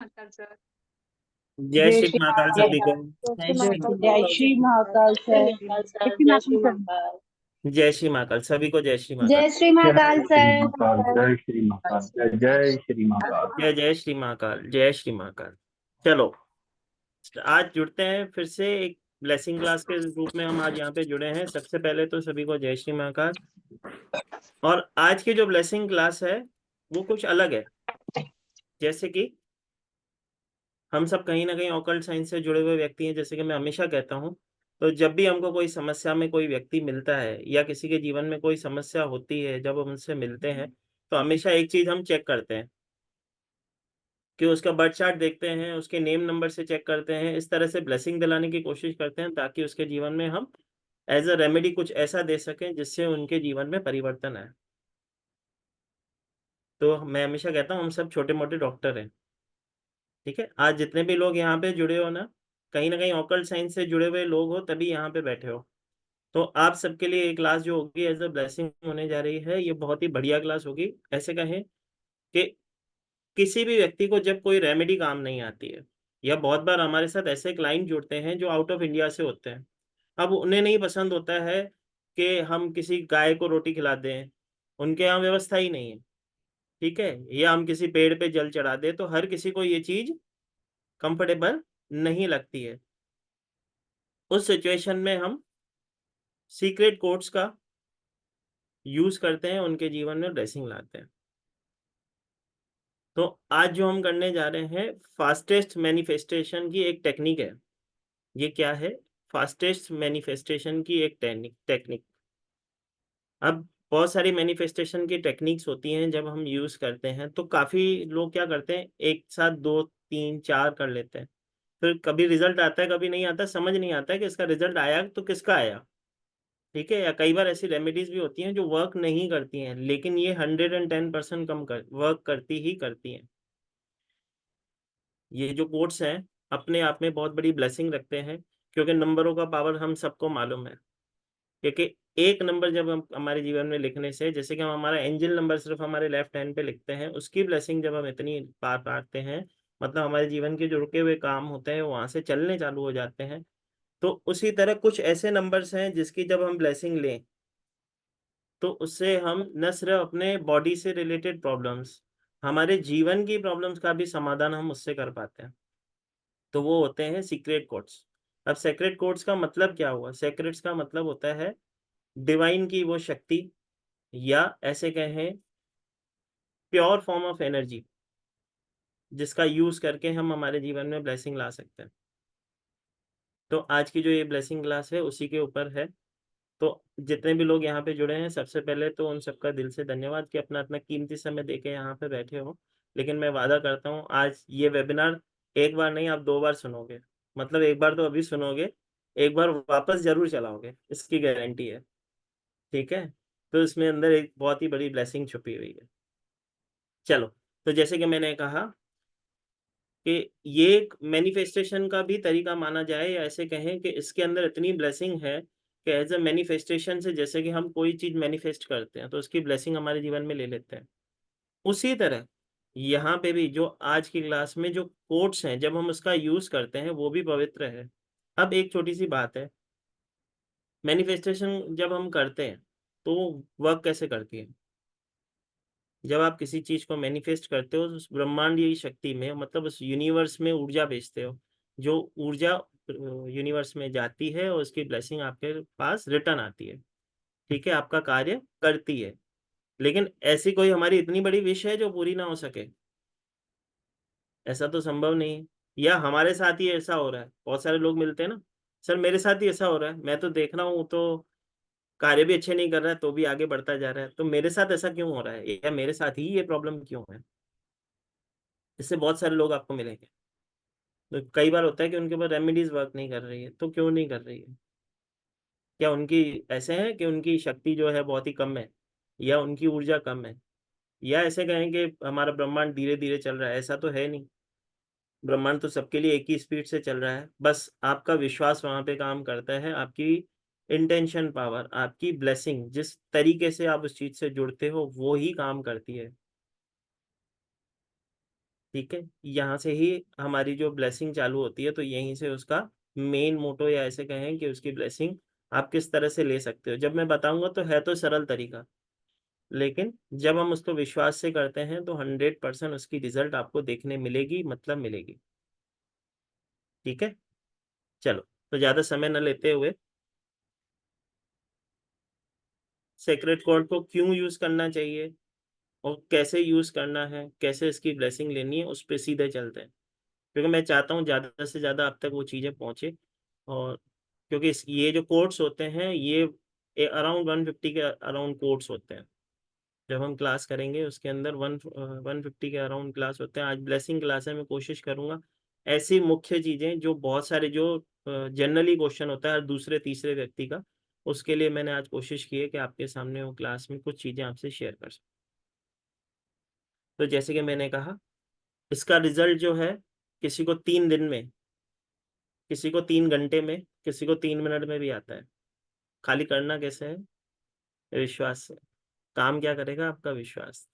Mahakal sir. जय जय श्री श्री महाकाल जय सभी को। जय श्री जय श्री महाकाल सर। जय श्री जय श्री महाकाल सर। महाकाल। जय श्री महाकाल सभी को। जय श्री महाकाल। जय श्री जय महाकाल श्री सर। महाकाल, जय श्री महाकाल, जय जय श्री महाकाल। जय जय श्री महाकाल। जय श्री महाकाल। चलो आज जुड़ते हैं फिर से एक ब्लेसिंग क्लास के रूप में। हम आज यहाँ पे जुड़े हैं। सबसे पहले तो सभी को जय श्री महाकाल। और आज की जो ब्लेसिंग क्लास है वो कुछ अलग है। जैसे कि हम सब कहीं ना कहीं ऑकल्ट साइंस से जुड़े हुए व्यक्ति हैं। जैसे कि मैं हमेशा कहता हूँ, तो जब भी हमको कोई समस्या में कोई व्यक्ति मिलता है या किसी के जीवन में कोई समस्या होती है, जब हम उनसे मिलते हैं तो हमेशा एक चीज हम चेक करते हैं कि उसका बर्थ चार्ट देखते हैं, उसके नेम नंबर से चेक करते हैं। इस तरह से ब्लेसिंग दिलाने की कोशिश करते हैं ताकि उसके जीवन में हम एज अ रेमेडी कुछ ऐसा दे सकें जिससे उनके जीवन में परिवर्तन आए। तो मैं हमेशा कहता हूँ हम सब छोटे मोटे डॉक्टर हैं। ठीक है, आज जितने भी लोग यहाँ पे जुड़े हो ना कहीं ऑकल्ट साइंस से जुड़े हुए लोग हो, तभी यहाँ पे बैठे हो। तो आप सबके लिए एक क्लास जो होगी एज अ ब्लेसिंग होने जा रही है, ये बहुत ही बढ़िया क्लास होगी। ऐसे कहें कि किसी भी व्यक्ति को जब कोई रेमेडी काम नहीं आती है, या बहुत बार हमारे साथ ऐसे क्लाइंट जुड़ते हैं जो आउट ऑफ इंडिया से होते हैं। अब उन्हें नहीं पसंद होता है कि हम किसी गाय को रोटी खिला दें, उनके यहाँ व्यवस्था ही नहीं है। ठीक है, या हम किसी पेड़ पे जल चढ़ा दें, तो हर किसी को ये चीज कंफर्टेबल नहीं लगती है। उस सिचुएशन में हम सीक्रेट कोड्स का यूज करते हैं, उनके जीवन में ब्लेसिंग लाते हैं। तो आज जो हम करने जा रहे हैं फास्टेस्ट मैनिफेस्टेशन की एक टेक्निक है। ये क्या है? फास्टेस्ट मैनिफेस्टेशन की एक टेक्निक। अब बहुत सारी मैनिफेस्टेशन की टेक्निक्स होती हैं, जब हम यूज करते हैं तो काफी लोग क्या करते हैं, एक साथ 2 3 4 कर लेते हैं। फिर कभी रिजल्ट आता है, कभी नहीं आता, समझ नहीं आता है कि इसका रिजल्ट आया तो किसका आया। ठीक है, या कई बार ऐसी रेमेडीज भी होती हैं जो वर्क नहीं करती हैं, लेकिन ये 110% वर्क करती ही करती हैं। ये जो कोड्स हैं अपने आप में बहुत बड़ी ब्लेसिंग रखते हैं, क्योंकि नंबरों का पावर हम सबको मालूम है। क्योंकि एक नंबर जब हम हमारे जीवन में लिखने से, जैसे कि हम हमारा एंजल नंबर सिर्फ हमारे लेफ्ट हैंड पे लिखते हैं, उसकी ब्लेसिंग जब हम इतनी पार पाते हैं, मतलब हमारे जीवन के जो रुके हुए काम होते हैं वहां से चलने चालू हो जाते हैं। तो उसी तरह कुछ ऐसे नंबर्स हैं जिसकी जब हम ब्लेसिंग लें तो उससे हम न सिर्फ अपने बॉडी से रिलेटेड प्रॉब्लम्स, हमारे जीवन की प्रॉब्लम्स का भी समाधान हम उससे कर पाते हैं। तो वो होते हैं सीक्रेट कोड्स। अब सीक्रेट कोड्स का मतलब क्या हुआ? सीक्रेट्स का मतलब होता है डिवाइन की वो शक्ति, या ऐसे कहें प्योर फॉर्म ऑफ एनर्जी, जिसका यूज करके हम हमारे जीवन में ब्लेसिंग ला सकते हैं। तो आज की जो ये ब्लेसिंग क्लास है उसी के ऊपर है। तो जितने भी लोग यहाँ पे जुड़े हैं, सबसे पहले तो उन सबका दिल से धन्यवाद कि अपना अपना कीमती समय देके यहाँ पे बैठे हो। लेकिन मैं वादा करता हूँ आज ये वेबिनार एक बार नहीं, आप 2 बार सुनोगे। मतलब एक बार तो अभी सुनोगे, एक बार वापस जरूर चलाओगे, इसकी गारंटी है। ठीक है, तो इसमें अंदर एक बहुत ही बड़ी ब्लेसिंग छुपी हुई है। चलो, तो जैसे कि मैंने कहा कि ये एक मैनिफेस्टेशन का भी तरीका माना जाए, या ऐसे कहें कि इसके अंदर इतनी ब्लेसिंग है कि एज अ मैनिफेस्टेशन से, जैसे कि हम कोई चीज मैनिफेस्ट करते हैं तो उसकी ब्लेसिंग हमारे जीवन में ले लेते हैं, उसी तरह यहाँ पे भी जो आज की क्लास में जो कोट्स हैं, जब हम उसका यूज करते हैं वो भी पवित्र है। अब एक छोटी सी बात है, मैनिफेस्टेशन जब हम करते हैं तो वर्क कैसे करती है? जब आप किसी चीज को मैनिफेस्ट करते हो तो उस ब्रह्मांडीय शक्ति में, मतलब उस यूनिवर्स में ऊर्जा भेजते हो, जो ऊर्जा यूनिवर्स में जाती है और उसकी ब्लेसिंग आपके पास रिटर्न आती है। ठीक है, आपका कार्य करती है। लेकिन ऐसी कोई हमारी इतनी बड़ी विश है जो पूरी ना हो सके? ऐसा तो संभव नहीं है। या हमारे साथ ही ऐसा हो रहा है, बहुत सारे लोग मिलते हैं ना, सर मेरे साथ ही ऐसा हो रहा है, मैं तो देख रहा हूँ तो कार्य भी अच्छे नहीं कर रहा है तो भी आगे बढ़ता जा रहा है, तो मेरे साथ ऐसा क्यों हो रहा है, या मेरे साथ ही ये प्रॉब्लम क्यों है? इससे बहुत सारे लोग आपको मिलेंगे। तो कई बार होता है कि उनके पास रेमेडीज वर्क नहीं कर रही है, तो क्यों नहीं कर रही है? क्या उनकी ऐसे है कि उनकी शक्ति जो है बहुत ही कम है, या उनकी ऊर्जा कम है, या ऐसे कहें कि हमारा ब्रह्मांड धीरे धीरे चल रहा है? ऐसा तो है नहीं, ब्रह्मांड तो सबके लिए एक ही स्पीड से चल रहा है। बस आपका विश्वास वहां पे काम करता है, आपकी इंटेंशन पावर, आपकी ब्लेसिंग, जिस तरीके से आप उस चीज से जुड़ते हो वो ही काम करती है। ठीक है, यहाँ से ही हमारी जो ब्लेसिंग चालू होती है, तो यहीं से उसका मेन मोटो, या ऐसे कहें कि उसकी ब्लेसिंग आप किस तरह से ले सकते हो। जब मैं बताऊंगा तो है तो सरल तरीका, लेकिन जब हम उसको विश्वास से करते हैं तो 100% उसकी रिजल्ट आपको देखने मिलेगी, मतलब मिलेगी। ठीक है, चलो, तो ज्यादा समय न लेते हुए सेक्रेट कोड को क्यों यूज करना चाहिए और कैसे यूज करना है, कैसे इसकी ब्लेसिंग लेनी है, उस पर सीधे चलते हैं, क्योंकि मैं चाहता हूँ ज़्यादा से ज़्यादा आप तक वो चीज़ें पहुँचे। और क्योंकि ये जो कोड्स होते हैं, ये अराउंड 150 के अराउंड कोड्स होते हैं। जब हम क्लास करेंगे उसके अंदर 150 के अराउंड क्लास होते हैं। आज ब्लेसिंग क्लास है, मैं कोशिश करूँगा ऐसी मुख्य चीज़ें जो बहुत सारे जो जनरली क्वेश्चन होता है हर दूसरे तीसरे व्यक्ति का, उसके लिए मैंने आज कोशिश की है कि आपके सामने वो क्लास में कुछ चीज़ें आपसे शेयर कर सकूँ। तो जैसे कि मैंने कहा, इसका रिजल्ट जो है किसी को 3 दिन में, किसी को 3 घंटे में, किसी को 3 मिनट में भी आता है। खाली करना कैसे है? विश्वास से। काम क्या करेगा? आपका विश्वास।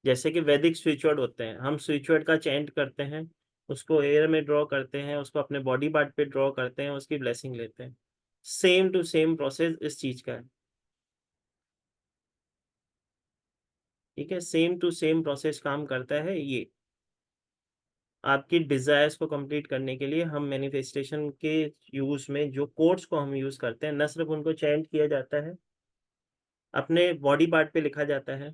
जैसे कि वैदिक स्विच वर्ड होते हैं, हम स्विच वर्ड का चैंट करते हैं, उसको एयर में ड्रॉ करते हैं, उसको अपने बॉडी पार्ट पे ड्रॉ करते हैं, उसकी ब्लेसिंग लेते हैं। सेम टू सेम प्रोसेस इस चीज का है। ठीक है, सेम टू सेम प्रोसेस काम करता है ये। आपकी डिजायर्स को कंप्लीट करने के लिए हम मैनिफेस्टेशन के यूज में जो कोड्स को हम यूज करते हैं, न सिर्फ उनको चैंट किया जाता है, अपने बॉडी पार्ट पे लिखा जाता है,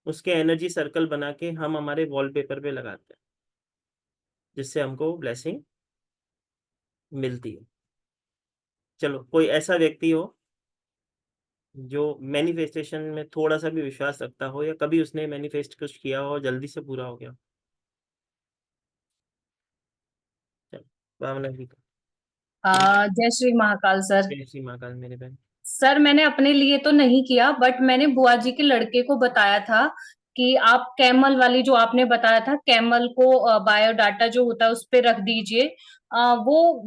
उसके एनर्जी सर्कल बना के हम हमारे वॉलपेपर पे लगाते हैं, जिससे हमको ब्लेसिंग मिलती है। चलो, कोई ऐसा व्यक्ति हो जो मैनिफेस्टेशन में थोड़ा सा भी विश्वास रखता हो, या कभी उसने मैनिफेस्ट कुछ किया हो और जल्दी से पूरा हो गया। चलो, भावना जी का। जय श्री महाकाल सर। जय श्री महाकाल मेरे बहन। सर मैंने अपने लिए तो नहीं किया, बट मैंने बुआ जी के लड़के को बताया था कि आप कैमल वाली जो आपने बताया था, कैमल को बायोडाटा जो होता है उस पे रख दीजिए। वो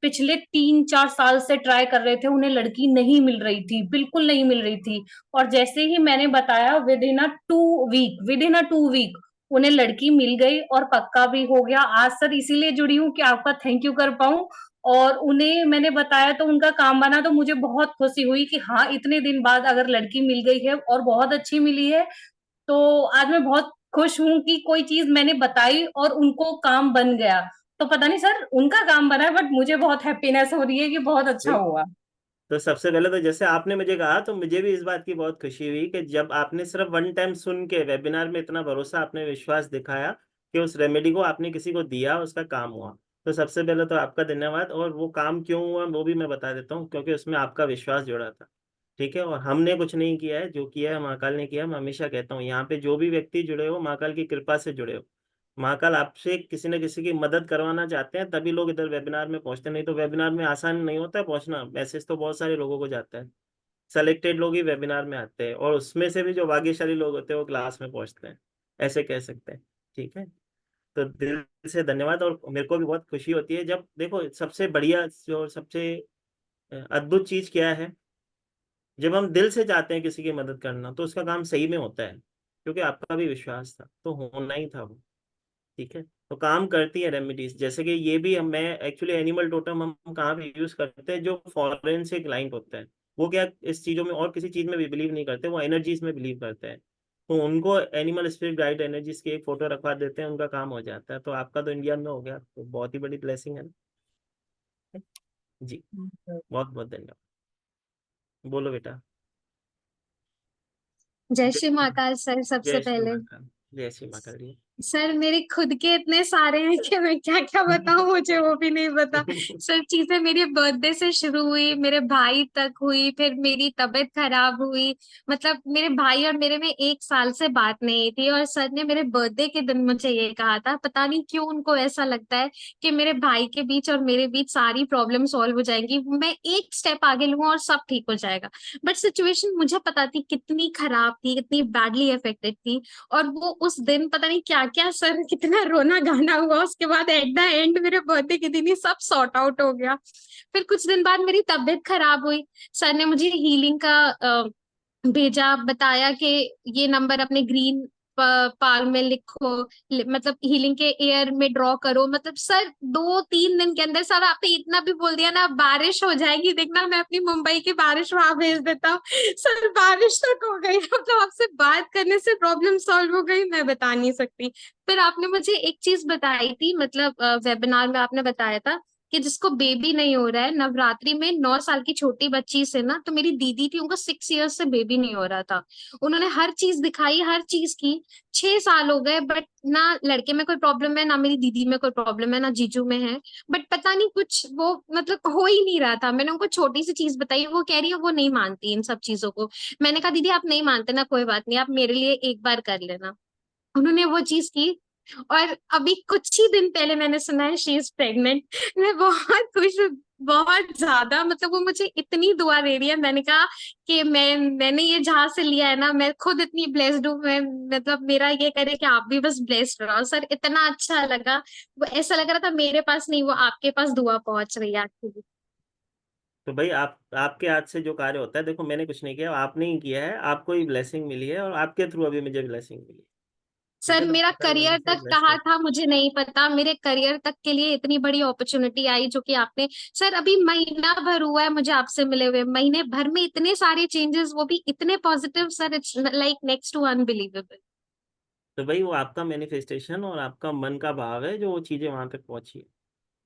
पिछले 3-4 साल से ट्राई कर रहे थे, उन्हें लड़की नहीं मिल रही थी, बिल्कुल नहीं मिल रही थी। और जैसे ही मैंने बताया, विद इन अ 2 वीक उन्हें लड़की मिल गई और पक्का भी हो गया। आज सर इसीलिए जुड़ी हूँ कि आपका थैंक यू कर पाऊं। और उन्हें मैंने बताया तो उनका काम बना, तो मुझे बहुत खुशी हुई कि हाँ, इतने दिन बाद अगर लड़की मिल गई है और बहुत अच्छी मिली है, तो आज मैं बहुत खुश हूँ कि कोई चीज मैंने बताई और उनको काम बन गया। तो पता नहीं सर उनका काम बना, बट मुझे बहुत हैप्पीनेस हो रही है कि बहुत अच्छा नहीं, हुआ। तो सबसे पहले तो जैसे आपने मुझे कहा, तो मुझे भी इस बात की बहुत खुशी हुई कि जब आपने सिर्फ वन टाइम सुन के वेबिनार में इतना भरोसा, आपने विश्वास दिखाया कि उस रेमेडी को आपने किसी को दिया, उसका काम हुआ। तो सबसे पहले तो आपका धन्यवाद। और वो काम क्यों हुआ वो भी मैं बता देता हूँ, क्योंकि उसमें आपका विश्वास जुड़ा था। ठीक है, और हमने कुछ नहीं किया है, जो किया है महाकाल ने किया। मैं हमेशा कहता हूँ, यहाँ पे जो भी व्यक्ति जुड़े हो, महाकाल की कृपा से जुड़े हो। महाकाल आपसे किसी न किसी की मदद करवाना चाहते हैं, तभी लोग इधर वेबिनार में पहुंचते हैं। नहीं तो वेबिनार में आसान नहीं होता है पहुंचना, मैसेज तो बहुत सारे लोगों को जाता है। सेलेक्टेड लोग ही वेबिनार में आते हैं, और उसमें से भी जो भाग्यशाली लोग होते हैं वो क्लास में पहुंचते हैं, ऐसे कह सकते हैं। ठीक है, तो दिल से धन्यवाद। और मेरे को भी बहुत खुशी होती है जब, देखो, सबसे बढ़िया जो सबसे अद्भुत चीज क्या है, जब हम दिल से चाहते हैं किसी की मदद करना, तो उसका काम सही में होता है, क्योंकि आपका भी विश्वास था, तो होना ही था वो। ठीक है, तो काम करती है रेमेडीज। जैसे कि ये भी मैं एक्चुअली एनिमल टोटम हम कहाँ पे यूज करते हैं, जो फॉरेन से क्लाइंट होते हैं, वो क्या इस चीजों में और किसी चीज में भी बिलीव नहीं करते, वो एनर्जीज में बिलीव करते हैं। तो उनको एनिमल स्पिरिट गाइड एनर्जीज की एक फोटो रखवा देते हैं, उनका काम हो जाता है। तो आपका तो इंडिया में हो गया, तो बहुत ही बड़ी ब्लेसिंग है ना। जी, बहुत बहुत धन्यवाद। बोलो बेटा। जय जय श्री महाकाल सर। सबसे जय श्री पहले महाकाल। जय श्री महाकाल जी। सर मेरे खुद के इतने सारे हैं कि मैं क्या क्या बताऊं, मुझे वो भी नहीं पता। सर चीजें मेरी बर्थडे से शुरू हुई, मेरे भाई तक हुई, फिर मेरी तबीयत खराब हुई। मतलब मेरे भाई और मेरे में 1 साल से बात नहीं थी, और सर ने मेरे बर्थडे के दिन मुझे ये कहा था, पता नहीं क्यों उनको ऐसा लगता है कि मेरे भाई के बीच और मेरे बीच सारी प्रॉब्लम सॉल्व हो जाएंगी, मैं एक स्टेप आगे लूंगा और सब ठीक हो जाएगा। बट सिचुएशन मुझे पता थी कितनी खराब थी, कितनी बैडली अफेक्टेड थी। और वो उस दिन पता नहीं क्या क्या सर, कितना रोना गाना हुआ। उसके बाद एट द एंड मेरे बर्थडे के दिन ही सब सॉर्ट आउट हो गया। फिर कुछ दिन बाद मेरी तबीयत खराब हुई। सर ने मुझे हीलिंग का भेजा, बताया कि ये नंबर अपने ग्रीन पाल में लिखो, मतलब हीलिंग के एयर में ड्रॉ करो। मतलब सर 2-3 दिन के अंदर सर आपने इतना भी बोल दिया ना, बारिश हो जाएगी, देखना मैं अपनी मुंबई की बारिश वहां भेज देता हूँ। सर बारिश तक हो गई, मतलब आपसे बात करने से प्रॉब्लम सॉल्व हो गई, मैं बता नहीं सकती। फिर आपने मुझे एक चीज बताई थी, मतलब वेबिनार में आपने बताया था कि जिसको बेबी नहीं हो रहा है नवरात्रि में, 9 साल की छोटी बच्ची से ना, तो मेरी दीदी थी, उनको 6 इयर्स से बेबी नहीं हो रहा था। उन्होंने हर चीज दिखाई, हर चीज की, 6 साल हो गए, बट ना लड़के में कोई प्रॉब्लम है, ना मेरी दीदी में कोई प्रॉब्लम है, ना जीजू में है। बट पता नहीं कुछ वो मतलब हो ही नहीं रहा था। मैंने उनको छोटी सी चीज बताई, वो कह रही है वो नहीं मानती इन सब चीजों को। मैंने कहा दीदी आप नहीं मानते ना, कोई बात नहीं, आप मेरे लिए एक बार कर लेना। उन्होंने वो चीज की, और अभी कुछ ही दिन पहले मैंने सुना है शी इज प्रेग्नेंट। मैं बहुत खुश हूँ, बहुत ज्यादा। मतलब वो मुझे इतनी दुआ दे रही है। मैंने कहा कि मैंने ये जहां से लिया है ना, मैं खुद इतनी ब्लेस्ड हूँ। मैं मतलब मेरा ये करे कि आप भी बस ब्लेस्ड रहो। सर इतना अच्छा लगा, वो ऐसा लग रहा था मेरे पास नहीं, वो आपके पास दुआ पहुंच रही है एक्चुअली। तो भाई आपके हाथ से जो कार्य होता है, देखो मैंने कुछ नहीं किया, आपने ही किया है, आपको ही ब्लेसिंग मिली है और आपके थ्रू अभी मुझे ब्लेसिंग मिली है। ठीक सर है, तो मेरा टोटल मन करियर से तक ब्लेस कहाँ कर। था मुझे नहीं पता, मेरे करियर तक के लिए इतनी बड़ी अपॉर्चुनिटी आई जो कि आपने, सर अभी महीना भर हुआ है मुझे आपसे मिले हुए, महीने भर में इतने सारे चेंजेस, वो भी इतने positive. Sir it's like next to unbelievable. तो भाई वो आपका मैनिफेस्टेशन और आपका मन का भाव है जो वो चीजें वहां तक पहुंची है।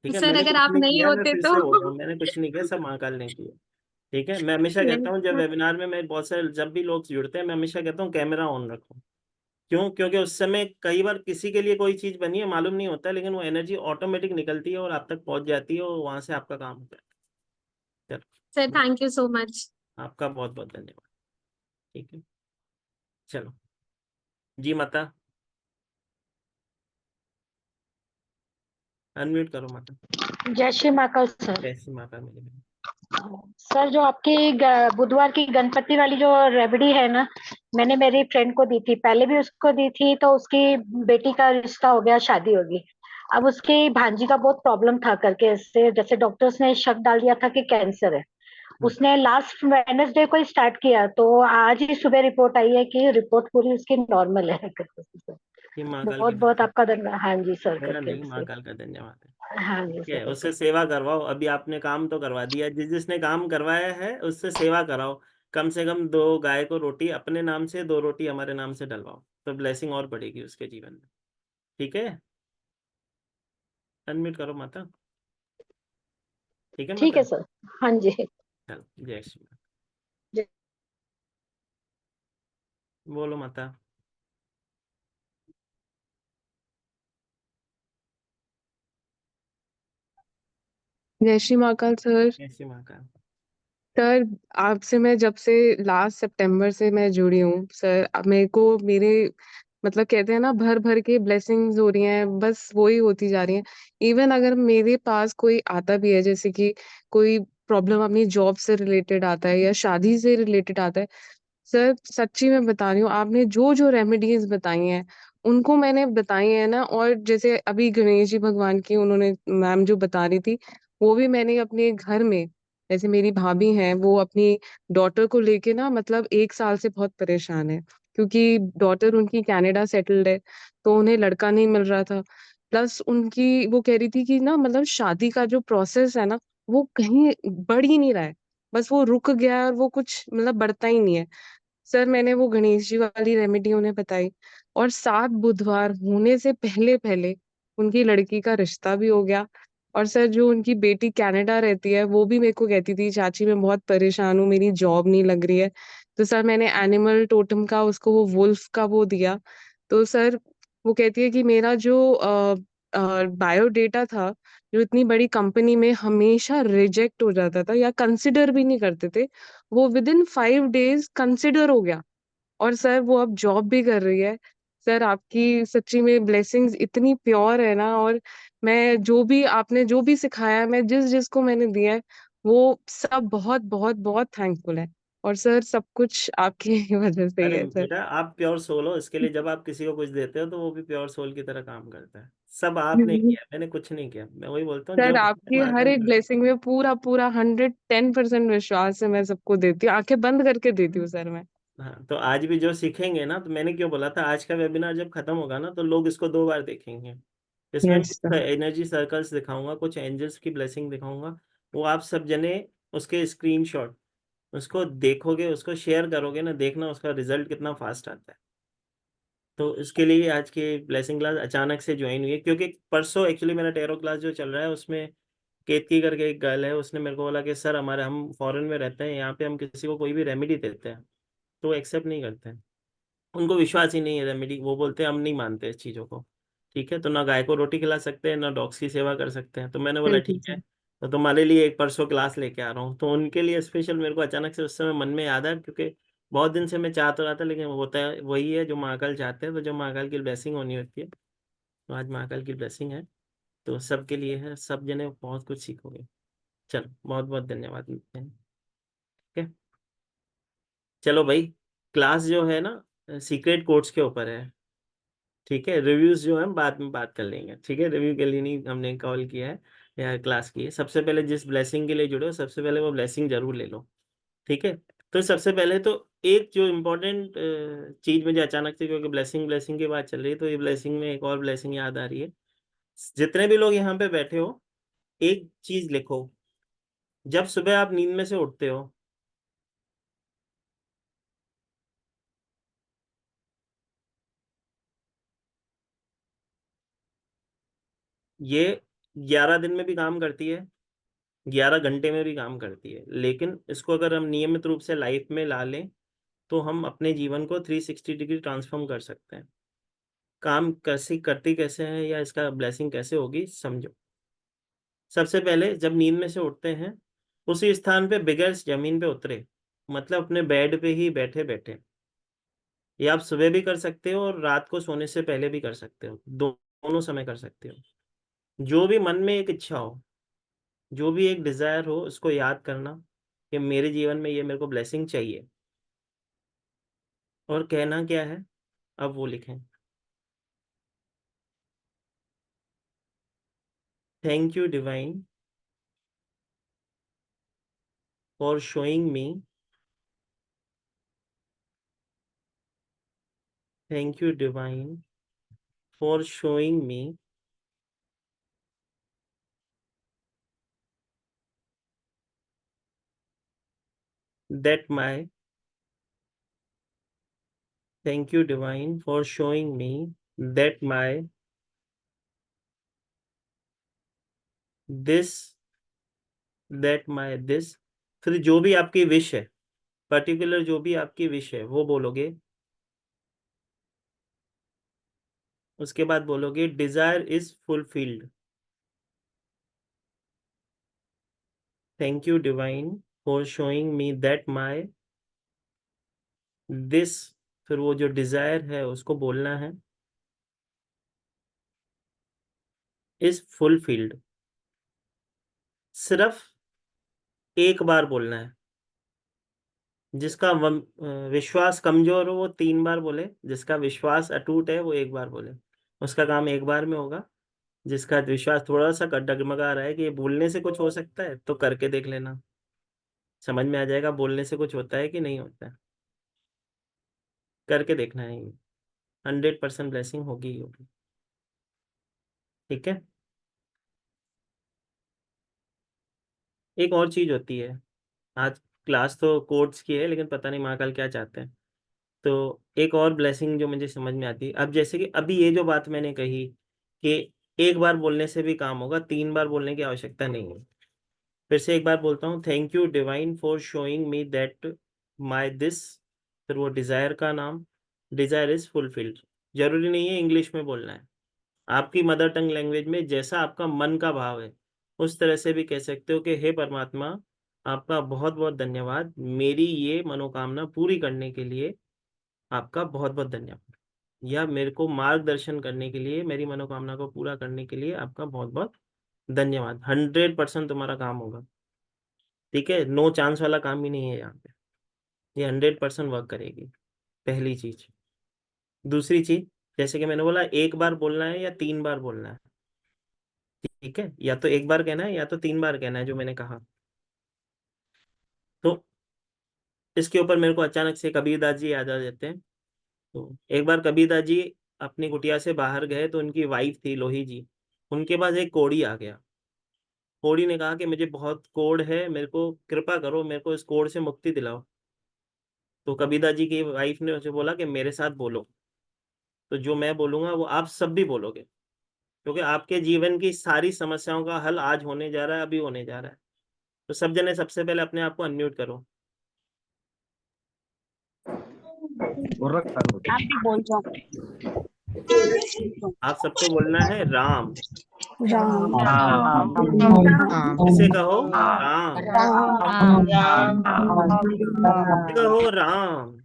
ठीक है, सर मैंने अगर कुछ आप नहीं नहीं किया, मैं होते फिर तो से बोल रहा हूँ, मैंने कुछ नहीं किया, सब महाकाल ने किया। ठीक है, मैं हमेशा कहता हूँ जब वेबिनार में मैं बहुत सारे जब भी लोग जुड़ते हैं, मैं हमेशा कहता हूँ कैमरा ऑन रखो। क्यों? क्योंकि उस समय कई बार किसी के लिए कोई चीज बनी है, मालूम नहीं होता, लेकिन वो एनर्जी ऑटोमेटिक निकलती है और आप तक पहुंच जाती है और वहां से आपका काम होता है। सर चलो, थैंक यू सो मच। आपका बहुत बहुत धन्यवाद। ठीक है, चलो जी माता, अनम्यूट करो माता। जय श्री महाकाल सर। जय श्री माता मेरी बहन। सर जो आपकी बुधवार की गणपति वाली जो रेमेडी है ना, मैंने मेरी फ्रेंड को दी थी, पहले भी उसको दी थी, तो उसकी बेटी का रिश्ता हो गया, शादी होगी। अब उसकी भांजी का बहुत प्रॉब्लम था करके, ऐसे जैसे डॉक्टर्स ने शक डाल दिया था कि कैंसर है। उसने लास्ट वेडनेसडे को ही स्टार्ट किया, तो आज ही सुबह रिपोर्ट आई है कि रिपोर्ट पूरी उसकी नॉर्मल है करके। ये महाकाल बहुत का बहुत धन्यवाद, आपका धन्यवाद। हाँ जी सर मेरा करके नहीं, से। महाकाल का धन्यवाद है। हाँ जी ठीक सर है, करके। उससे सेवा करवाओ, अभी आपने काम तो करवा दिया, जिसने काम करवाया है उससे सेवा कराओ। कम से कम 2 गाय को रोटी अपने नाम से, 2 रोटी हमारे नाम से डलवाओ, तो ब्लेसिंग और बढ़ेगी उसके जीवन में। ठीक है, अनम्यूट करो माता। ठीक है ठीक है माता, सर। हाँ जी। चलो जय श्री माता। जय बोलो माता। जय श्री महाकाल सर। जय श्री माता। सर आपसे मैं जब से लास्ट सितंबर से मैं जुड़ी हूँ सर, अब मेरे को मेरे मतलब कहते हैं ना भर भर के ब्लेसिंग्स हो रही हैं, बस वो ही होती जा रही हैं। इवन अगर मेरे पास कोई आता भी है, जैसे कि कोई प्रॉब्लम अपनी जॉब से रिलेटेड आता है या शादी से रिलेटेड आता है, सर सच्ची में बता रही हूँ, आपने जो जो रेमेडीज बताई हैं उनको मैंने बताई है ना, और जैसे अभी गणेश जी भगवान की उन्होंने मैम जो बता रही थी, वो भी मैंने अपने घर में, जैसे मेरी भाभी हैं वो अपनी डॉटर को लेके ना मतलब 1 साल से बहुत परेशान है, क्योंकि डॉटर उनकी कनाडा सेटल्ड है, तो उन्हें लड़का नहीं मिल रहा था। प्लस उनकी वो कह रही थी कि ना मतलब शादी का जो प्रोसेस है ना, वो कहीं बढ़ ही नहीं रहा है, बस वो रुक गया है और वो कुछ मतलब बढ़ता ही नहीं है। सर मैंने वो गणेश जी वाली रेमेडी उन्हें बताई, और 7 बुधवार होने से पहले पहले उनकी लड़की का रिश्ता भी हो गया। और सर जो उनकी बेटी कनाडा रहती है, वो भी मेरे को कहती थी चाची मैं बहुत परेशान हूँ, मेरी जॉब नहीं लग रही है। तो सर मैंने एनिमल टोटम का उसको वो वुल्फ का वो दिया। तो सर वो कहती है कि मेरा जो बायोडेटा था, जो इतनी बड़ी कंपनी में हमेशा रिजेक्ट हो जाता था या कंसिडर भी नहीं करते थे, वो विद इन 5 डेज कंसिडर हो गया। और सर वो अब जॉब भी कर रही है। सर आपकी सच्ची में ब्लेसिंग्स इतनी प्योर है ना, और मैं जो भी आपने जो भी सिखाया है, मैं जिस जिसको मैंने दिया है, वो सब बहुत बहुत बहुत थैंकफुल है। और सर सब कुछ आपकी वजह से ही अरे है सर। बेटा, आप प्योर सोल हो, इसके लिए जब आप किसी को कुछ देते हो तो वो भी प्योर सोल की तरह काम करता है। सब आपने किया, मैंने कुछ नहीं किया, मैं वही बोलता हूँ जो सर करता है आपकी हर महाकाल एक करता है। ब्लेसिंग में पूरा पूरा 110% विश्वास है, मैं सबको देती हूँ, आंखें बंद करके देती हूँ सर मैं। हाँ, तो आज भी जो सीखेंगे ना, तो मैंने क्यों बोला था आज का वेबिनार जब खत्म होगा ना तो लोग इसको 2 बार देखेंगे। इसमें यस सर। एनर्जी सर्कल्स दिखाऊंगा, कुछ एंजल्स की ब्लेसिंग दिखाऊंगा, वो आप सब जने उसके स्क्रीनशॉट उसको देखोगे, उसको शेयर करोगे ना, देखना उसका रिजल्ट कितना फास्ट आता है। तो इसके लिए आज की ब्लेसिंग क्लास अचानक से ज्वाइन हुई है, क्योंकि परसों एक्चुअली मेरा टेरो क्लास जो चल रहा है उसमें केतकी करके एक गर्ल है, उसने मेरे को बोला कि सर हम फॉरेन में रहते हैं, यहाँ पे हम किसी को कोई भी रेमेडी देते हैं तो एक्सेप्ट नहीं करते हैं, उनको विश्वास ही नहीं है रेमेडी, वो बोलते हैं हम नहीं मानते इस चीज़ों को। ठीक है, तो ना गाय को रोटी खिला सकते हैं ना डॉग्स की सेवा कर सकते हैं। तो मैंने बोला बिल्कुल ठीक है, सर। तो तुम्हारे लिए एक परसों क्लास लेके आ रहा हूँ। तो उनके लिए स्पेशल मेरे को अचानक से उस समय मन में याद आया, क्योंकि बहुत दिन से मैं चाह तो रहा था, लेकिन होता है वही है जो महाकाल चाहते हैं, तो जो महाकाल की ब्लेसिंग होनी होती है, तो आज महाकाल की ब्लेसिंग है, तो सबके लिए है, सब जने बहुत कुछ सीखोगे। चलो बहुत बहुत धन्यवाद, मिलते हैं। ठीक है, चलो भाई, क्लास जो है ना सीक्रेट कोड्स के ऊपर है। ठीक है, रिव्यूज जो है हम बाद में बात कर लेंगे। ठीक है, रिव्यू के लिए नहीं हमने कॉल किया है या क्लास की है। सबसे पहले जिस ब्लेसिंग के लिए जुड़े हो, सबसे पहले वो ब्लेसिंग जरूर ले लो। ठीक है, तो सबसे पहले तो एक जो इम्पोर्टेंट चीज मुझे अचानक से, क्योंकि ब्लेसिंग ब्लेसिंग की बात चल रही है, तो ये ब्लेसिंग में एक और ब्लेसिंग याद आ रही है। जितने भी लोग यहाँ पे बैठे हो, एक चीज लिखो, जब सुबह आप नींद में से उठते हो, ये 11 दिन में भी काम करती है, 11 घंटे में भी काम करती है, लेकिन इसको अगर हम नियमित रूप से लाइफ में ला लें तो हम अपने जीवन को 360 डिग्री ट्रांसफॉर्म कर सकते हैं। काम कैसे करती कैसे है या इसका ब्लेसिंग कैसे होगी, समझो। सबसे पहले जब नींद में से उठते हैं, उसी स्थान पे बगैर जमीन पे उतरे, मतलब अपने बेड पे ही बैठे बैठे, ये आप सुबह भी कर सकते हो और रात को सोने से पहले भी कर सकते हो, दोनों समय कर सकते हो। जो भी मन में एक इच्छा हो, जो भी एक डिजायर हो, उसको याद करना कि मेरे जीवन में ये मेरे को ब्लेसिंग चाहिए, और कहना क्या है, अब वो लिखें। Thank you divine for showing me, thank you divine for showing me that my thank you divine for showing me that my this this, फिर जो भी आपकी विश है, पर्टिकुलर जो भी आपकी विश है वो बोलोगे, उसके बाद बोलोगे desire is fulfilled. Thank you divine for showing me that my this, फिर वो जो डिजायर है उसको बोलना है, इज फुलफिल्ड। सिर्फ एक बार बोलना है। जिसका विश्वास कमजोर हो वो 3 बार बोले, जिसका विश्वास अटूट है वो एक बार बोले, उसका काम एक बार में होगा। जिसका विश्वास थोड़ा सा डगमगा रहा है कि ये बोलने से कुछ हो सकता है, तो करके देख लेना, समझ में आ जाएगा बोलने से कुछ होता है कि नहीं होता है। करके देखना है, ये 100% ब्लेसिंग होगी ही होगी। ठीक है, एक और चीज होती है, आज क्लास तो कोर्ट्स की है, लेकिन पता नहीं महाकाल क्या चाहते हैं। तो एक और ब्लेसिंग जो मुझे समझ में आती है, अब जैसे कि अभी ये जो बात मैंने कही कि एक बार बोलने से भी काम होगा, 3 बार बोलने की आवश्यकता नहीं है। फिर से एक बार बोलता हूँ, thank you divine for showing me that my this, फिर वो डिजायर का नाम, डिजायर इज फुलफिल्ड। जरूरी नहीं है इंग्लिश में बोलना है, आपकी मदर टंग लैंग्वेज में जैसा आपका मन का भाव है उस तरह से भी कह सकते हो कि हे परमात्मा, आपका बहुत बहुत धन्यवाद, मेरी ये मनोकामना पूरी करने के लिए आपका बहुत बहुत धन्यवाद, या मेरे को मार्गदर्शन करने के लिए, मेरी मनोकामना को पूरा करने के लिए आपका बहुत बहुत धन्यवाद। 100% तुम्हारा काम होगा। ठीक है, नो चांस वाला काम ही नहीं है यहाँ पे, ये 100% वर्क करेगी। पहली चीज। दूसरी चीज, जैसे कि मैंने बोला एक बार बोलना है या 3 बार बोलना है। ठीक है, या तो एक बार कहना है या तो 3 बार कहना है जो मैंने कहा। तो इसके ऊपर मेरे को अचानक से कबीरदास जी याद आ जाते हैं। तो एक बार कबीरदास जी अपनी कुटिया से बाहर गए तो उनकी वाइफ थी लोही जी, उनके पास एक कोढ़ी आ गया। कोढ़ी ने कहा कि मुझे बहुत कोढ़ है, मेरे को कृपा करो, मेरे को इस कोढ़ से मुक्ति दिलाओ। तो कबीरदास जी की वाइफ ने उसे बोला कि मेरे साथ बोलो, तो जो मैं बोलूंगा वो आप सब भी बोलोगे, क्योंकि आपके जीवन की सारी समस्याओं का हल आज होने जा रहा है, अभी होने जा रहा है। तो सब जने सबसे पहले अपने आप को अनम्यूट करो। आप भी बोल जाओ। आप सबको बोलना है राम। राम इसे कहो राम, इसे कहो राम।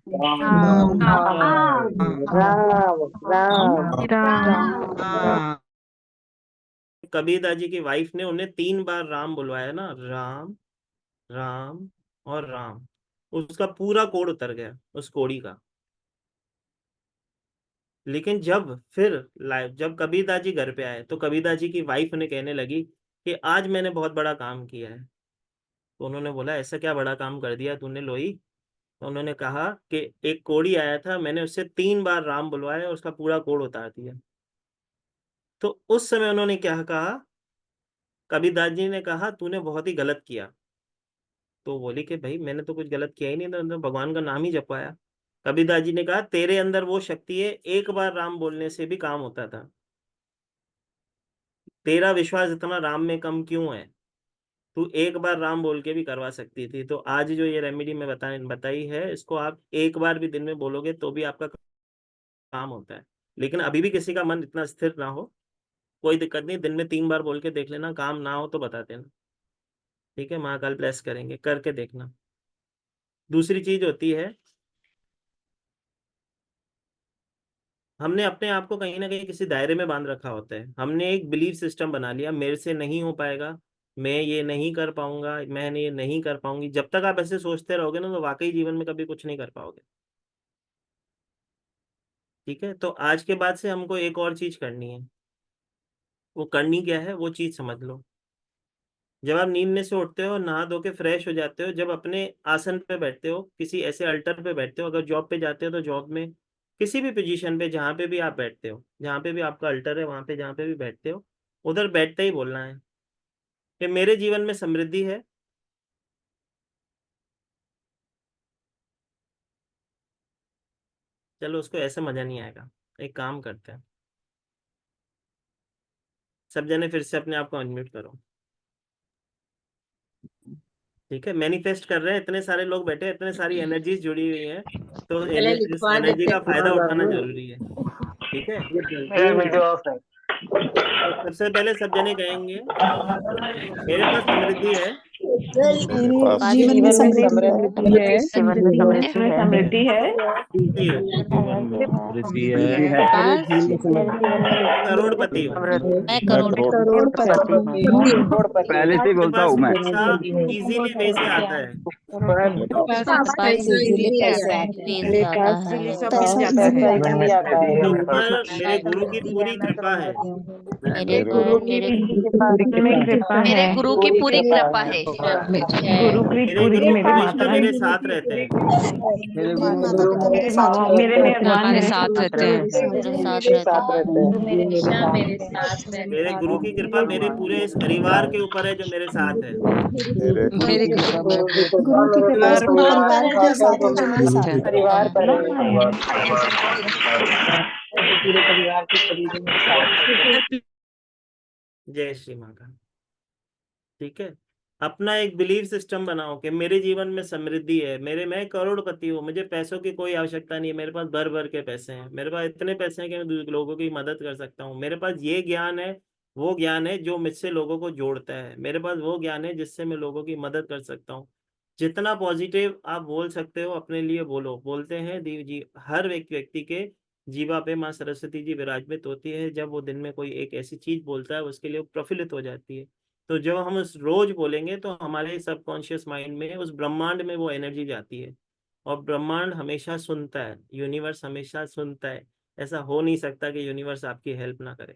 कबीरदास जी की वाइफ ने उन्हें 3 बार राम बुलवाया ना, राम राम और राम, उसका पूरा कोढ़ उतर गया उस कोढ़ी का। लेकिन जब कबीरदास जी घर पे आए तो कबीरदास जी की वाइफ ने कहने लगी कि आज मैंने बहुत बड़ा काम किया है। तो उन्होंने बोला ऐसा क्या बड़ा काम कर दिया तूने लोई? तो उन्होंने कहा कि एक कोढ़ी आया था, मैंने उससे 3 बार राम बुलवाया और उसका पूरा कोढ़ उतार दिया। तो उस समय उन्होंने क्या कहा, कबीरदास जी ने कहा तूने बहुत ही गलत किया। तो बोली कि भाई मैंने तो कुछ गलत किया ही नहीं, तो भगवान का नाम ही जपवाया। कबीरदास जी ने कहा तेरे अंदर वो शक्ति है, एक बार राम बोलने से भी काम होता था, तेरा विश्वास इतना राम में कम क्यों है? तू एक बार राम बोल के भी करवा सकती थी। तो आज जो ये रेमेडी मैं बताई है, इसको आप एक बार भी दिन में बोलोगे तो भी आपका काम होता है। लेकिन अभी भी किसी का मन इतना स्थिर ना हो, कोई दिक्कत नहीं, दिन में 3 बार बोल के देख लेना, काम ना हो तो बता देना, ठीक है? महाकाल ब्लेस करेंगे, करके देखना। दूसरी चीज होती है, हमने अपने आप को कहीं ना कहीं किसी दायरे में बांध रखा होता है। हमने एक बिलीफ सिस्टम बना लिया, मेरे से नहीं हो पाएगा, मैं ये नहीं कर पाऊंगा, मैं ये नहीं कर पाऊंगी। जब तक आप ऐसे सोचते रहोगे ना, तो वाकई जीवन में कभी कुछ नहीं कर पाओगे, ठीक है? तो आज के बाद से हमको एक और चीज करनी है। वो करनी क्या है, वो चीज समझ लो। जब आप नींद में से उठते हो, नहा धो के फ्रेश हो जाते हो, जब अपने आसन पे बैठते हो, किसी ऐसे अल्टर पे बैठते हो, अगर जॉब पे जाते हो तो जॉब में किसी भी पोजीशन पे जहाँ पे भी आप बैठते हो, जहाँ पे भी आपका अल्टर है, वहां पे जहाँ पे भी बैठते हो, उधर बैठते ही बोलना है कि मेरे जीवन में समृद्धि है, चलो उसको ऐसे मजा नहीं आएगा, एक काम करते हैं, सब जने फिर से अपने आप को अनम्यूट करो, ठीक है? मैनिफेस्ट कर रहे हैं, इतने सारे लोग बैठे हैं, इतने सारी एनर्जीज जुड़ी हुई है, तो इस एनर्जी का फायदा उठाना जरूरी है, ठीक है? सबसे पहले सब जने कहेंगे मेरे पास समृद्धि है, मेरे जीवन में समृद्धि है। समृद्धि है। समृद्धि हूँ, समृद्धि है। करोड़पति हूँ, मैं करोड़पति पहले से मेरे बोलता पास हूँ मैं। पैसा इजीली वे से आता है, पैसे आता है। मेरे ऊपर मेरे गुरु की पूरी कृपा है, मेरे गुरु की पूरी कृपा है। मेरे गुरु हमेशा मेरे साथ रहते हैं, मेरे माता पिता मेरे साथ हमारे साथ रहते हैं। मेरे साथ रहता है। मेरे गुरु की कृपा मेरे पूरे इस परिवार के ऊपर है जो मेरे साथ है, मेरे गुरु की कृपा उन परिवारों के साथ है जो मेरे साथ है। जय श्री माँ का, ठीक है? अपना एक बिलीव सिस्टम बनाओ कि मेरे जीवन में समृद्धि है, मैं करोड़पति हूँ, मुझे पैसों की कोई आवश्यकता नहीं है, मेरे पास भर भर के पैसे हैं, मेरे पास इतने पैसे हैं कि मैं लोगों की मदद कर सकता हूँ, मेरे पास ये ज्ञान है, वो ज्ञान है जो मुझसे लोगों को जोड़ता है, मेरे पास वो ज्ञान है जिससे मैं लोगों की मदद कर सकता हूँ। जितना पॉजिटिव आप बोल सकते हो अपने लिए बोलो। बोलते हैं देव जी हर एक व्यक्ति के जीवा पे माँ सरस्वती जी विराजमान होती है, जब वो दिन में कोई एक ऐसी चीज बोलता है उसके लिए वो प्रफुल्लित हो जाती है। तो जब हम उस रोज बोलेंगे तो हमारे सबकॉन्शियस माइंड में, उस ब्रह्मांड में वो एनर्जी जाती है, और ब्रह्मांड हमेशा सुनता है, यूनिवर्स हमेशा सुनता है। ऐसा हो नहीं सकता कि यूनिवर्स आपकी हेल्प ना करे,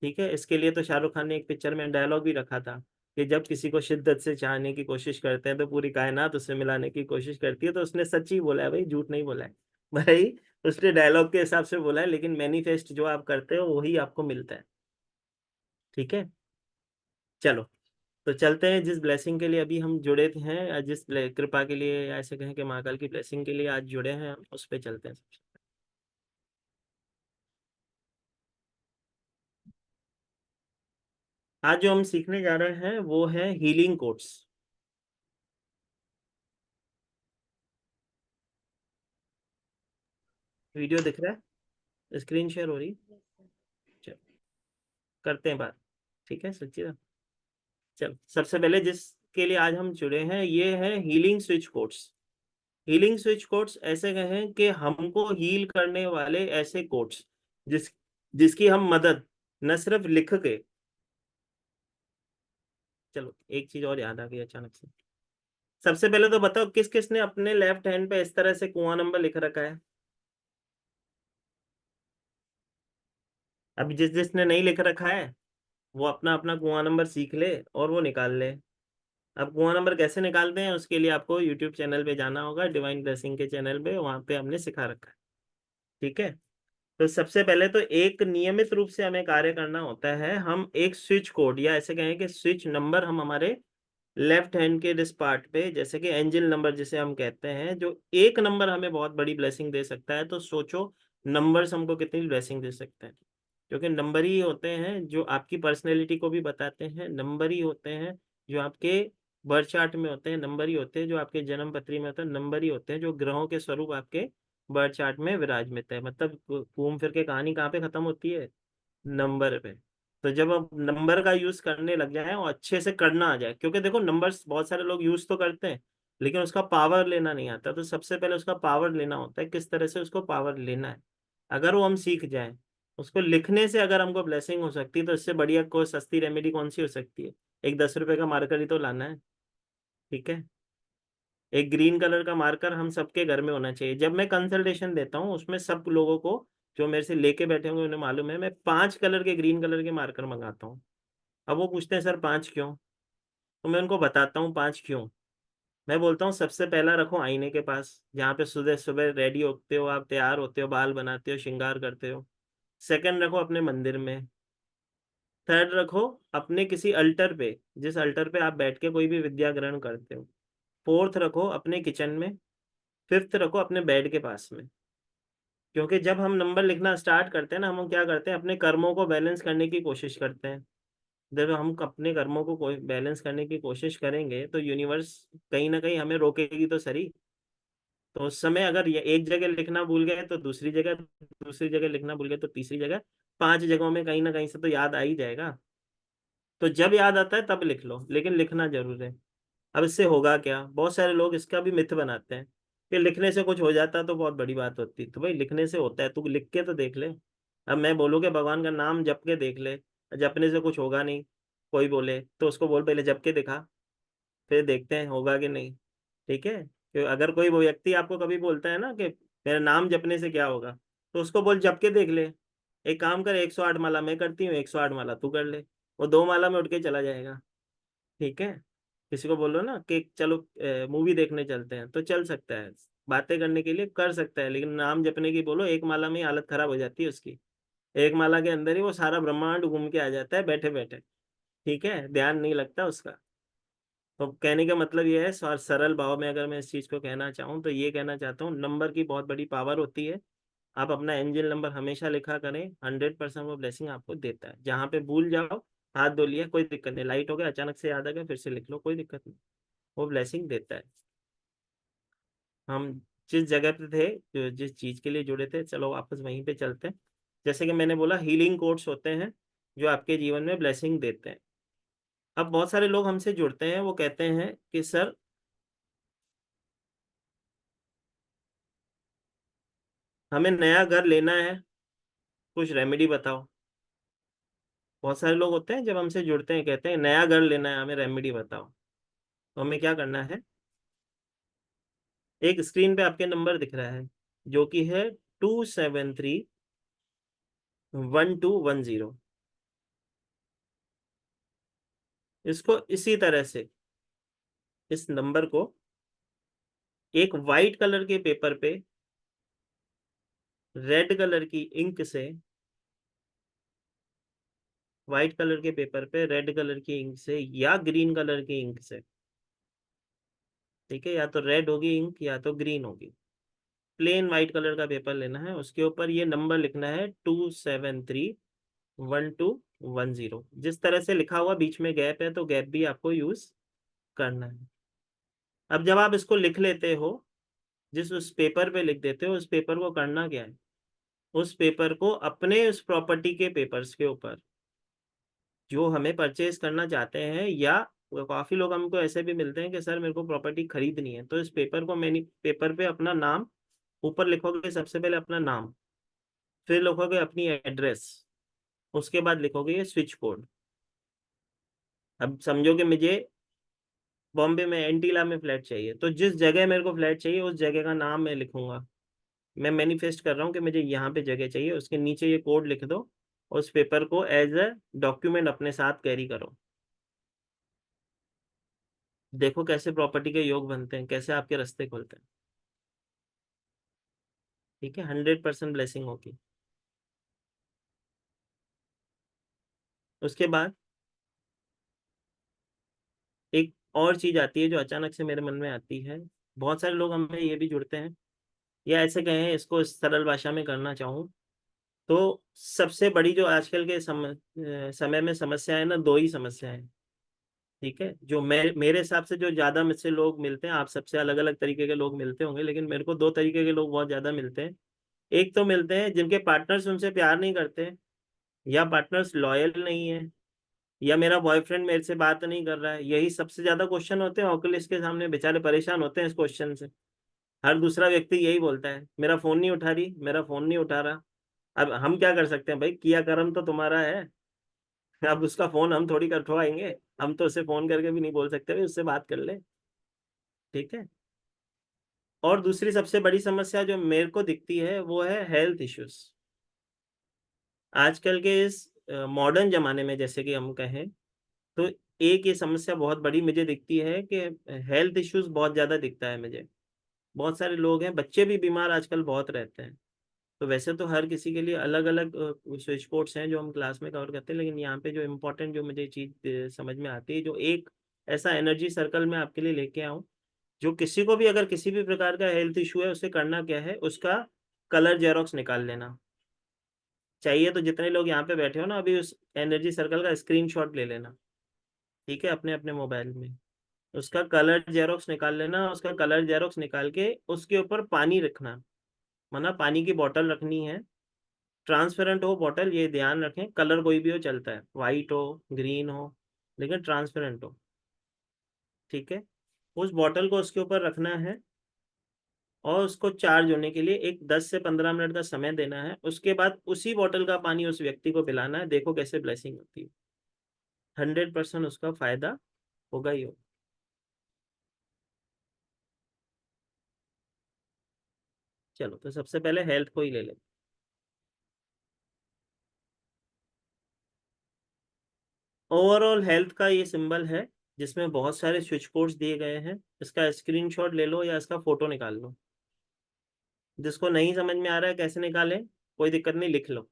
ठीक है? इसके लिए तो शाहरुख खान ने एक पिक्चर में डायलॉग भी रखा था कि जब किसी को शिद्दत से चाहने की कोशिश करते हैं तो पूरी कायनात उससे मिलाने की कोशिश करती है। तो उसने सच ही बोला है भाई, झूठ नहीं बोला है भाई, उसने डायलॉग के हिसाब से बोला है, लेकिन मैनिफेस्ट जो आप करते हो वही आपको मिलता है। ठीक है, चलो तो चलते हैं। जिस ब्लेसिंग के लिए अभी हम जुड़े थे हैं, जिस कृपा के लिए, या ऐसे कहें कि महाकाल की ब्लेसिंग के लिए आज जुड़े हैं हम, उस पर चलते हैं। आज जो हम सीखने जा रहे हैं वो है हीलिंग कोट्स। वीडियो दिख रहा है, स्क्रीन शेयर हो रही? चलो करते हैं बात। ठीक है सच्ची। चलो सबसे पहले जिसके लिए आज हम जुड़े हैं ये है healing switch codes. Healing switch codes ऐसे कहें कि हमको हील करने वाले ऐसे कोड्स जिसकी हम मदद न सिर्फ लिख के, चलो एक चीज और याद आ गई अचानक से। सबसे पहले तो बताओ किस किस ने अपने लेफ्ट हैंड पे इस तरह से कुआं नंबर लिख रखा है? अभी जिसने नहीं लिख रखा है वो अपना अपना कुआं नंबर सीख ले और वो निकाल ले। अब कुआं नंबर कैसे निकालते हैं उसके लिए आपको यूट्यूब चैनल पे जाना होगा, डिवाइन ब्लेसिंग के चैनल पे, वहां पे हमने सिखा रखा है। ठीक है, तो सबसे पहले तो एक नियमित रूप से हमें कार्य करना होता है। हम एक स्विच कोड या ऐसे कहें कि स्विच नंबर हम हमारे लेफ्ट हैंड के इस पार्ट पे, जैसे कि एंजल नंबर जिसे हम कहते हैं, जो एक नंबर हमें बहुत बड़ी ब्लेसिंग दे सकता है। तो सोचो नंबर्स हमको कितनी ब्लेसिंग दे सकते हैं, क्योंकि नंबर ही होते हैं जो आपकी पर्सनैलिटी को भी बताते हैं, नंबर ही होते हैं जो आपके बर्थ चार्ट में होते हैं, नंबर ही होते हैं जो आपके जन्म पत्री में होते हैं, नंबर ही होते हैं जो ग्रहों के स्वरूप आपके बर्थ चार्ट में विराजमित है। मतलब घूम फिर के कहानी कहाँ पे खत्म होती है? नंबर पे। तो जब आप नंबर का यूज करने लग जाए और अच्छे से करना आ जाए, क्योंकि देखो नंबर्स बहुत सारे लोग यूज तो करते हैं लेकिन उसका पावर लेना नहीं आता। तो सबसे पहले उसका पावर लेना होता है, किस तरह से उसको पावर लेना है। अगर वो हम सीख जाए, उसको लिखने से अगर हमको ब्लेसिंग हो सकती है, तो इससे बढ़िया कोई सस्ती रेमेडी कौन सी हो सकती है? एक 10 रुपए का मार्कर ही तो लाना है। ठीक है, एक ग्रीन कलर का मार्कर हम सबके घर में होना चाहिए। जब मैं कंसल्टेशन देता हूँ उसमें सब लोगों को, जो मेरे से लेके बैठे होंगे उन्हें मालूम है, मैं 5 कलर के ग्रीन कलर के मार्कर मंगाता हूँ। अब वो पूछते हैं सर 5 क्यों? तो मैं उनको बताता हूँ 5 क्यों। मैं बोलता हूँ सबसे पहला रखो आईने के पास, जहाँ पे सुबह सुबह रेडी होते हो आप, तैयार होते हो, बाल बनाते हो, श्रृंगार करते हो। सेकंड रखो अपने मंदिर में। थर्ड रखो अपने किसी अल्टर पे, जिस अल्टर पे आप बैठ के कोई भी विद्या ग्रहण करते हो। फोर्थ रखो अपने किचन में। फिफ्थ रखो अपने बेड के पास में। क्योंकि जब हम नंबर लिखना स्टार्ट करते हैं ना, हम क्या करते हैं, अपने कर्मों को बैलेंस करने की कोशिश करते हैं। जब हम अपने कर्मों को बैलेंस करने की कोशिश करेंगे तो यूनिवर्स कहीं ना कहीं हमें रोकेगी तो सही। तो उस समय अगर ये एक जगह लिखना भूल गए तो दूसरी जगह, दूसरी जगह लिखना भूल गए तो तीसरी जगह, 5 जगहों में कहीं ना कहीं से तो याद आ ही जाएगा। तो जब याद आता है तब लिख लो, लेकिन लिखना जरूर है। अब इससे होगा क्या, बहुत सारे लोग इसका भी मिथ बनाते हैं कि लिखने से कुछ हो जाता तो बहुत बड़ी बात होती। तो भाई लिखने से होता है, तू लिख के तो देख ले। अब मैं बोलूँ कि भगवान का नाम जप के देख ले, जपने से कुछ होगा नहीं, कोई बोले तो उसको बोल पहले जप के दिखा, फिर देखते हैं होगा कि नहीं। ठीक है, कि अगर कोई वो व्यक्ति आपको कभी बोलता है ना कि मेरा नाम जपने से क्या होगा, तो उसको बोल जप के देख ले। एक काम कर, 108 माला मैं करती हूँ, 108 माला तू कर ले, वो 2 माला में उठ के चला जाएगा। ठीक है, किसी को बोलो ना कि चलो मूवी देखने चलते हैं, तो चल सकता है, बातें करने के लिए कर सकता है, लेकिन नाम जपने की बोलो, 1 माला में ही हालत खराब हो जाती है उसकी। 1 माला के अंदर ही वो सारा ब्रह्मांड घूम के आ जाता है बैठे बैठे। ठीक है, ध्यान नहीं लगता उसका। तो कहने का मतलब ये है, सरल भाव में अगर मैं इस चीज को कहना चाहूँ तो ये कहना चाहता हूँ, नंबर की बहुत बड़ी पावर होती है। आप अपना एंजल नंबर हमेशा लिखा करें, 100% वो ब्लेसिंग आपको देता है। जहाँ पे भूल जाओ, हाथ धो लिया कोई दिक्कत नहीं, लाइट हो गया अचानक से याद आ गया फिर से लिख लो, कोई दिक्कत नहीं, वो ब्लेसिंग देता है। हम जिस जगह पे थे, जो जिस चीज के लिए जुड़े थे, चलो वापस वहीं पे चलते हैं। जैसे कि मैंने बोला हीलिंग कोड्स होते हैं जो आपके जीवन में ब्लेसिंग देते हैं। अब बहुत सारे लोग हमसे जुड़ते हैं, वो कहते हैं कि सर हमें नया घर लेना है, कुछ रेमेडी बताओ। बहुत सारे लोग होते हैं जब हमसे जुड़ते हैं कहते हैं नया घर लेना है, हमें रेमेडी बताओ। तो हमें क्या करना है, एक स्क्रीन पे आपके नंबर दिख रहा है जो कि है 2731210। इसको इसी तरह से इस नंबर को एक वाइट कलर के पेपर पे रेड कलर की इंक से, वाइट कलर के पेपर पे रेड कलर की इंक से या ग्रीन कलर की इंक से, ठीक है, या तो रेड होगी इंक या तो ग्रीन होगी, प्लेन वाइट कलर का पेपर लेना है, उसके ऊपर ये नंबर लिखना है 2731210। जिस तरह से लिखा हुआ बीच में गैप है तो गैप भी आपको यूज करना है। अब जब आप इसको लिख लेते हो, जिस उस पेपर पे लिख देते हो, उस पेपर को करना क्या है, उस पेपर को अपने उस प्रॉपर्टी के पेपर्स के ऊपर जो हमें परचेज करना चाहते हैं, या काफी लोग हमको ऐसे भी मिलते हैं कि सर मेरे को प्रॉपर्टी खरीदनी है, तो इस पेपर को मैंने पेपर पे अपना नाम ऊपर लिखोगे, सबसे पहले अपना नाम, फिर लिखोगे अपनी एड्रेस, उसके बाद लिखोगे ये स्विच कोड। अब समझो कि मुझे बॉम्बे में एंटीला में फ्लैट चाहिए, तो जिस जगह मेरे को फ्लैट चाहिए उस जगह का नाम मैं लिखूंगा। मैं मैनिफेस्ट कर रहा हूँ कि मुझे यहाँ पे जगह चाहिए, उसके नीचे ये कोड लिख दो, उस पेपर को एज अ डॉक्यूमेंट अपने साथ कैरी करो। देखो कैसे प्रॉपर्टी के योग बनते हैं, कैसे आपके रास्ते खुलते हैं। ठीक है, 100% ब्लेसिंग होगी। उसके बाद एक और चीज आती है जो अचानक से मेरे मन में आती है, बहुत सारे लोग हमें ये भी जुड़ते हैं, या ऐसे कहें इसको सरल भाषा में करना चाहूँ तो सबसे बड़ी जो आजकल के समय में समस्या है ना, दो ही समस्या है। ठीक है, जो मेरे हिसाब से जो ज्यादा मुझसे लोग मिलते हैं, आप सबसे अलग अलग तरीके के लोग मिलते होंगे, लेकिन मेरे को दो तरीके के लोग बहुत ज्यादा मिलते हैं। एक तो मिलते हैं जिनके पार्टनर्स उनसे प्यार नहीं करते, या पार्टनर्स लॉयल नहीं है, या मेरा बॉयफ्रेंड मेरे से बात नहीं कर रहा है। यही सबसे ज्यादा क्वेश्चन होते हैं ओकुलिस्ट के सामने, बेचारे परेशान होते हैं इस क्वेश्चन से। हर दूसरा व्यक्ति यही बोलता है, मेरा फोन नहीं उठा रही, मेरा फोन नहीं उठा रहा। अब हम क्या कर सकते हैं भाई, किया कर्म तो तुम्हारा है। अब उसका फोन हम थोड़ी कर उठवाएंगे, हम तो उसे फोन करके भी नहीं बोल सकते भाई उससे बात कर ले। ठीक है, और दूसरी सबसे बड़ी समस्या जो मेरे को दिखती है वो है हेल्थ इश्यूज। आजकल के इस मॉडर्न जमाने में जैसे कि हम कहें तो एक ये समस्या बहुत बड़ी मुझे दिखती है कि हेल्थ इश्यूज बहुत ज्यादा दिखता है मुझे। बहुत सारे लोग हैं, बच्चे भी बीमार आजकल बहुत रहते हैं। तो वैसे तो हर किसी के लिए अलग अलग स्विच कोड्स हैं जो हम क्लास में कवर करते हैं, लेकिन यहाँ पे जो इम्पोर्टेंट जो मुझे चीज़ समझ में आती है, जो एक ऐसा एनर्जी सर्कल मैं आपके लिए लेके आऊँ, जो किसी को भी अगर किसी भी प्रकार का हेल्थ इशू है, उसे करना क्या है, उसका कलर जेरोक्स निकाल लेना चाहिए। तो जितने लोग यहाँ पे बैठे हो ना, अभी उस एनर्जी सर्कल का स्क्रीनशॉट ले लेना, ठीक है, अपने अपने मोबाइल में उसका कलर जेरोक्स निकाल लेना। उसका कलर जेरोक्स निकाल के उसके ऊपर पानी रखना, माना पानी की बोतल रखनी है, ट्रांसपेरेंट हो बॉटल, ये ध्यान रखें, कलर कोई भी हो चलता है, वाइट हो ग्रीन हो, लेकिन ट्रांसपेरेंट हो। ठीक है, उस बॉटल को उसके ऊपर रखना है और उसको चार्ज होने के लिए एक 10 से 15 मिनट का समय देना है। उसके बाद उसी बॉटल का पानी उस व्यक्ति को पिलाना है। देखो कैसे ब्लेसिंग होती है, 100% उसका फायदा होगा ही होगा। चलो, तो सबसे पहले हेल्थ को ही ले लेते। ओवरऑल हेल्थ का ये सिंबल है जिसमें बहुत सारे स्विच कोड्स दिए गए हैं। इसका स्क्रीनशॉट ले लो या इसका फोटो निकाल लो। जिसको नहीं समझ में आ रहा है कैसे निकालें, कोई दिक्कत नहीं, लिख लो।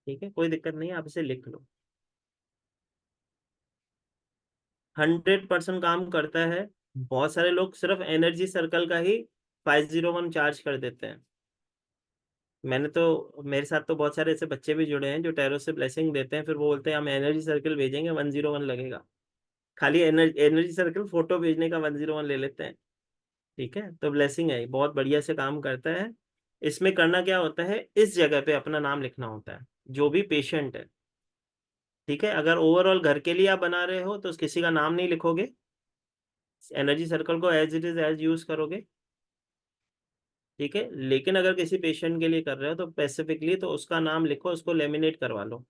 ठीक है, कोई दिक्कत नहीं है, आप इसे लिख लो। 100% काम करता है। बहुत सारे लोग सिर्फ एनर्जी सर्कल का ही 501 चार्ज कर देते हैं। मैंने तो, मेरे साथ तो बहुत सारे ऐसे बच्चे भी जुड़े हैं जो टैरो से ब्लेसिंग देते हैं, फिर वो बोलते हैं हम एनर्जी सर्कल भेजेंगे 101 लगेगा। खाली एनर्जी सर्कल फोटो भेजने का 101 ले लेते हैं। ठीक है, तो ब्लेसिंग है, बहुत बढ़िया से काम करता है। इसमें करना क्या होता है, इस जगह पे अपना नाम लिखना होता है, जो भी पेशेंट है। ठीक है, अगर ओवरऑल घर के लिए आप बना रहे हो तो किसी का नाम नहीं लिखोगे, एनर्जी सर्कल को as it is as use करोगे। ठीक है, लेकिन अगर किसी पेशेंट के लिए कर रहे हो तो स्पेसिफिकली तो उसका नाम लिखो, उसको लेमिनेट करवा लो।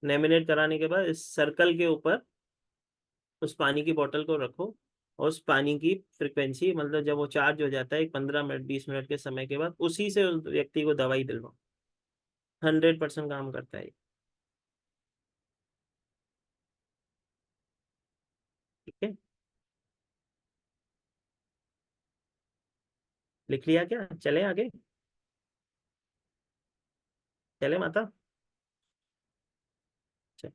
लेमिनेट कराने के बाद इस सर्कल के ऊपर उस पानी की बोतल को रखो उस पानी की फ्रिक्वेंसी, मतलब जब वो चार्ज हो जाता है 15 मिनट 20 मिनट के समय के बाद, उसी से उस व्यक्ति को दवाई दिलवाओ। 100% काम करता है। ठीक है, लिख लिया क्या? चले आगे, चले माता। चल।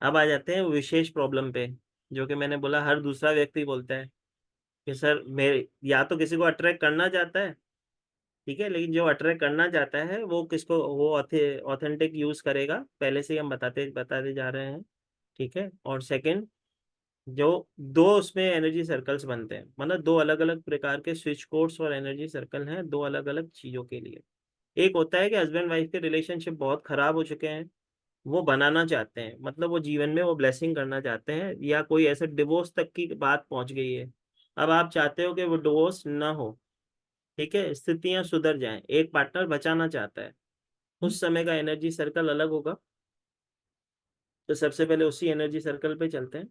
अब आ जाते हैं विशेष प्रॉब्लम पे, जो कि मैंने बोला हर दूसरा व्यक्ति बोलता है कि सर मेरे, या तो किसी को अट्रैक्ट करना चाहता है, ठीक है, लेकिन जो अट्रैक्ट करना चाहता है वो किसको, वो ऑथेंटिक यूज करेगा, पहले से ही हम बताते बताते जा रहे हैं। ठीक है, और सेकंड, जो दो उसमें एनर्जी सर्कल्स बनते हैं, मतलब दो अलग अलग प्रकार के स्विच कोड्स और एनर्जी सर्कल हैं दो अलग अलग चीजों के लिए। एक होता है कि हस्बैंड वाइफ के रिलेशनशिप बहुत खराब हो चुके हैं, वो बनाना चाहते हैं, मतलब वो जीवन में वो ब्लेसिंग करना चाहते हैं, या कोई ऐसे डिवोर्स तक की बात पहुंच गई है, अब आप चाहते हो कि वो डिवोर्स ना हो, ठीक है, स्थितियां सुधर जाएं, एक पार्टनर बचाना चाहता है, उस समय का एनर्जी सर्कल अलग होगा। तो सबसे पहले उसी एनर्जी सर्कल पे चलते हैं।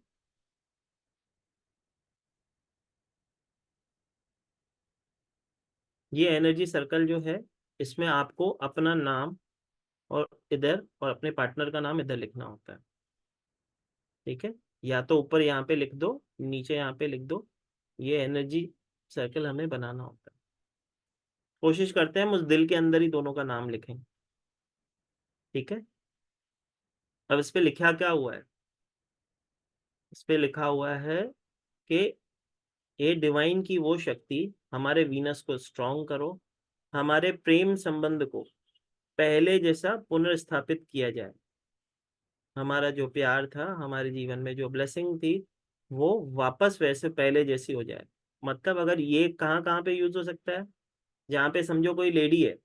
ये एनर्जी सर्कल जो है, इसमें आपको अपना नाम और इधर, और अपने पार्टनर का नाम इधर लिखना होता है। ठीक है, या तो ऊपर यहाँ पे लिख दो, नीचे यहाँ पे लिख दो, ये एनर्जी सर्कल हमें बनाना होता है। कोशिश करते हैं हम उस दिल के अंदर ही दोनों का नाम लिखें। ठीक है, अब इस पे लिखा क्या हुआ है? इस पे लिखा हुआ है कि ये डिवाइन की वो शक्ति हमारे वीनस को स्ट्रॉन्ग करो, हमारे प्रेम संबंध को पहले जैसा पुनर्स्थापित किया जाए, हमारा जो प्यार था, हमारे जीवन में जो ब्लेसिंग थी, वो वापस वैसे पहले जैसी हो जाए। मतलब अगर ये कहाँ कहाँ पे यूज हो सकता है? जहाँ पे समझो कोई लेडी है,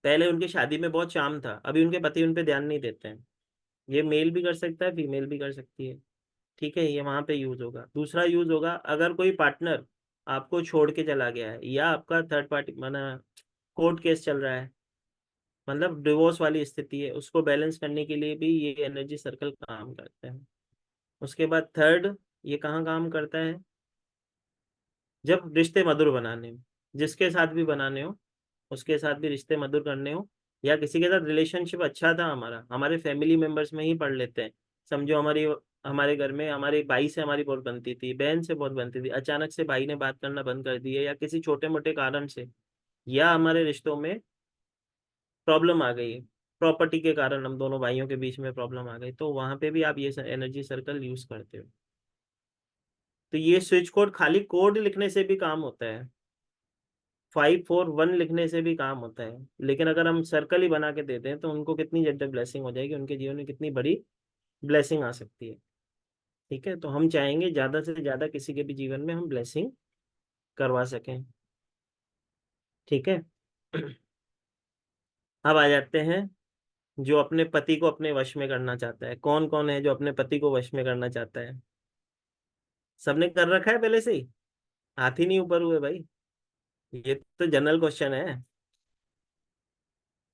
पहले उनकी शादी में बहुत चार्म था, अभी उनके पति उन पे ध्यान नहीं देते हैं, ये मेल भी कर सकता है, फीमेल भी कर सकती है। ठीक है, ये वहां पे यूज होगा। दूसरा यूज होगा, अगर कोई पार्टनर आपको छोड़ के चला गया है, या आपका थर्ड पार्टी माना कोर्ट केस चल रहा है, मतलब डिवोर्स वाली स्थिति है, उसको बैलेंस करने के लिए भी ये एनर्जी सर्कल काम करते हैं। उसके बाद थर्ड, ये कहाँ काम करता है? जब रिश्ते मधुर बनाने हो, जिसके साथ भी बनाने हो, उसके साथ भी रिश्ते मधुर करने हो, या किसी के साथ रिलेशनशिप अच्छा था हमारा, हमारे फैमिली मेंबर्स में ही पढ़ लेते हैं, समझो हमारे घर में हमारे भाई से हमारी बहुत बनती थी, बहन से बहुत बनती थी, अचानक से भाई ने बात करना बंद कर दी है, या किसी छोटे मोटे कारण से, या हमारे रिश्तों में प्रॉब्लम आ गई, प्रॉपर्टी के कारण हम दोनों भाइयों के बीच में प्रॉब्लम आ गई, तो वहां पे भी आप ये एनर्जी सर्कल यूज करते हो। तो ये स्विच कोड खाली कोड लिखने से भी काम होता है, 541 लिखने से भी काम होता है, लेकिन अगर हम सर्कल ही बना के देते हैं तो उनको कितनी ज्यादा ब्लेसिंग हो जाएगी, उनके जीवन में कितनी बड़ी ब्लेसिंग आ सकती है। ठीक है, तो हम चाहेंगे ज्यादा से ज्यादा किसी के भी जीवन में हम ब्लेसिंग करवा सकें। ठीक है, अब आ जाते हैं जो अपने पति को अपने वश में करना चाहता है। कौन कौन है जो अपने पति को वश में करना चाहता है? सबने कर रखा है पहले से ही? हाथ ही नहीं ऊपर हुए भाई, ये तो जनरल क्वेश्चन है।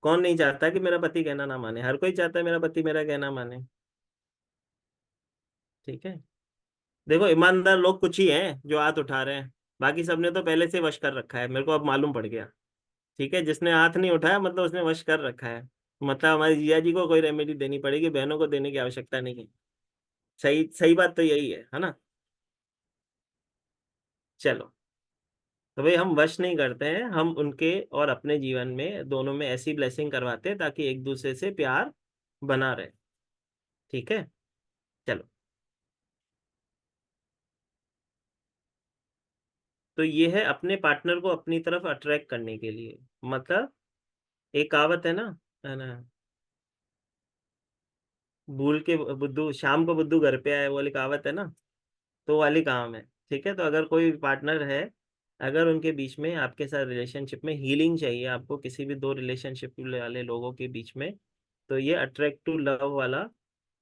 कौन नहीं चाहता कि मेरा पति कहना ना माने? हर कोई चाहता है मेरा पति मेरा कहना माने। ठीक है, देखो ईमानदार लोग कुछ ही हैं जो हाथ उठा रहे हैं, बाकी सबने तो पहले से वश कर रखा है, मेरे को अब मालूम पड़ गया। ठीक है, जिसने हाथ नहीं उठाया मतलब उसने वश कर रखा है, मतलब हमारी जिया जी को कोई रेमेडी देनी पड़ेगी, बहनों को देने की आवश्यकता नहीं है। सही सही बात तो यही है ना? चलो, तो भाई हम वश नहीं करते हैं, हम उनके और अपने जीवन में दोनों में ऐसी ब्लेसिंग करवाते हैं ताकि एक दूसरे से प्यार बना रहे। ठीक है, चलो, तो ये है अपने पार्टनर को अपनी तरफ अट्रैक्ट करने के लिए। मतलब एक कहावत है ना, भूल के बुद्धू शाम को बुद्धू घर पे आए, वो वाली कहावत है ना, तो वो वाली काम है। ठीक है, तो अगर कोई पार्टनर है, अगर उनके बीच में आपके साथ रिलेशनशिप में हीलिंग चाहिए आपको, किसी भी दो रिलेशनशिप वाले लोगों के बीच में, तो ये अट्रैक्ट टू लव वाला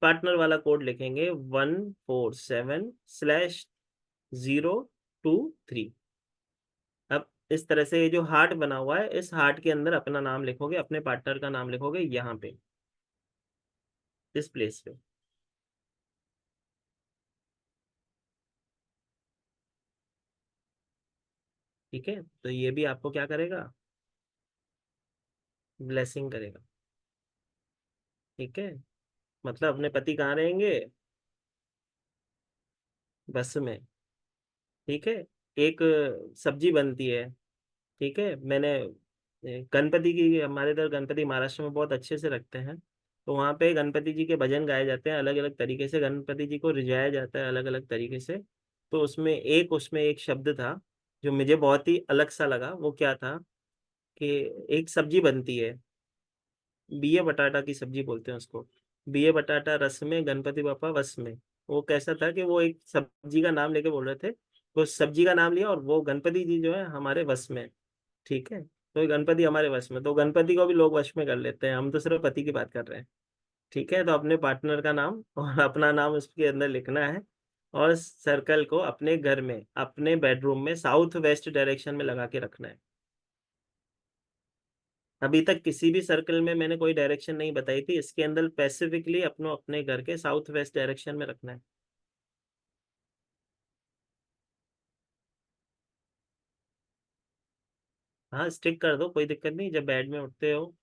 पार्टनर वाला कोड लिखेंगे 147/023। अब इस तरह से ये जो हार्ट बना हुआ है, इस हार्ट के अंदर अपना नाम लिखोगे, अपने पार्टनर का नाम लिखोगे यहाँ पे, इस प्लेस पे। ठीक है, तो ये भी आपको क्या करेगा, ब्लेसिंग करेगा। ठीक है, मतलब अपने पति कहाँ रहेंगे, बस में। ठीक है, एक सब्जी बनती है। ठीक है, मैंने गणपति की, हमारे इधर गणपति महाराष्ट्र में बहुत अच्छे से रखते हैं, तो वहाँ पे गणपति जी के भजन गाए जाते हैं, अलग अलग तरीके से गणपति जी को रिझाया जाता है अलग अलग तरीके से। तो उसमें एक शब्द था जो मुझे बहुत ही अलग सा लगा। वो क्या था कि एक सब्जी बनती है, बिये बटाटा की सब्जी बोलते हैं उसको, बिये बटाटा रस में गणपति बापा वस में। वो कैसा था कि वो एक सब्जी का नाम लेके बोल रहे थे, तो सब्जी का नाम लिया और वो गणपति जी जो है हमारे वश में। ठीक है, तो ये गणपति हमारे वश में, तो गणपति को भी लोग वश में कर लेते हैं, हम तो सिर्फ पति की बात कर रहे हैं। ठीक है, तो अपने पार्टनर का नाम और अपना नाम उसके अंदर लिखना है, और सर्कल को अपने घर में अपने बेडरूम में साउथ वेस्ट डायरेक्शन में लगा के रखना है। अभी तक किसी भी सर्कल में मैंने कोई डायरेक्शन नहीं बताई थी, इसके अंदर स्पेसिफिकली अपने घर के साउथ वेस्ट डायरेक्शन में रखना है। हाँ, स्टिक कर दो, कोई दिक्कत नहीं, जब बेड में उठते हो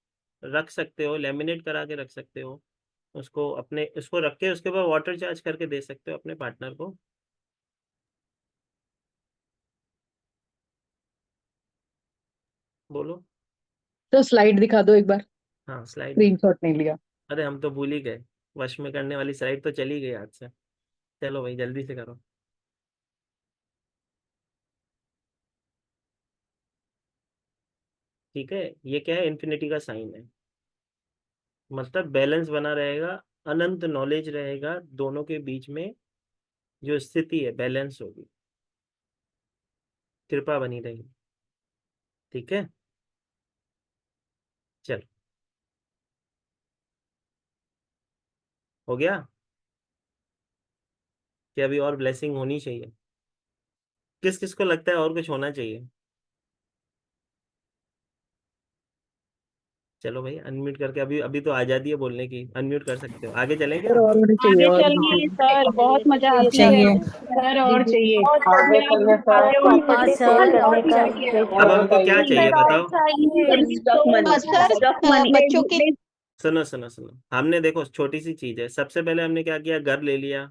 रख सकते हो, लेमिनेट करा के रख सकते हो उसको, उसको रख के उसके बाद वाटर चार्ज करके दे सकते हो अपने पार्टनर को। बोलो। तो स्लाइड दिखा दो एक बार, हाँ, स्लाइड। स्क्रीनशॉट नहीं लिया। अरे हम तो भूल ही गए, वश में करने वाली स्लाइड तो चली गई हाथ से। चलो भाई जल्दी से करो। ठीक है, ये क्या है, इन्फिनिटी का साइन है, मतलब बैलेंस बना रहेगा, अनंत नॉलेज रहेगा दोनों के बीच में, जो स्थिति है बैलेंस होगी, कृपा बनी रहेगी। ठीक है, चलो, हो गया कि अभी और ब्लेसिंग होनी चाहिए? किस किस को लगता है और कुछ होना चाहिए? चलो भाई अनम्यूट करके, अभी अभी तो आजादी है बोलने की, अनम्यूट कर सकते हो, आगे चलें क्या? सर और होने चाहिए, आगे और होने चलिए चाहिए। सर, बहुत मजा आती है चाहिए सर, और चाहिए। आगे चलने का हाँ प्रॉपर्टी सर, सेल करने और का चाहिए। अब हमको क्या चाहिए बताओ? सर बच्चों के सुनो सुनो सुनो, हमने देखो छोटी सी चीज है, सबसे पहले हमने क्या किया, घर ले लिया।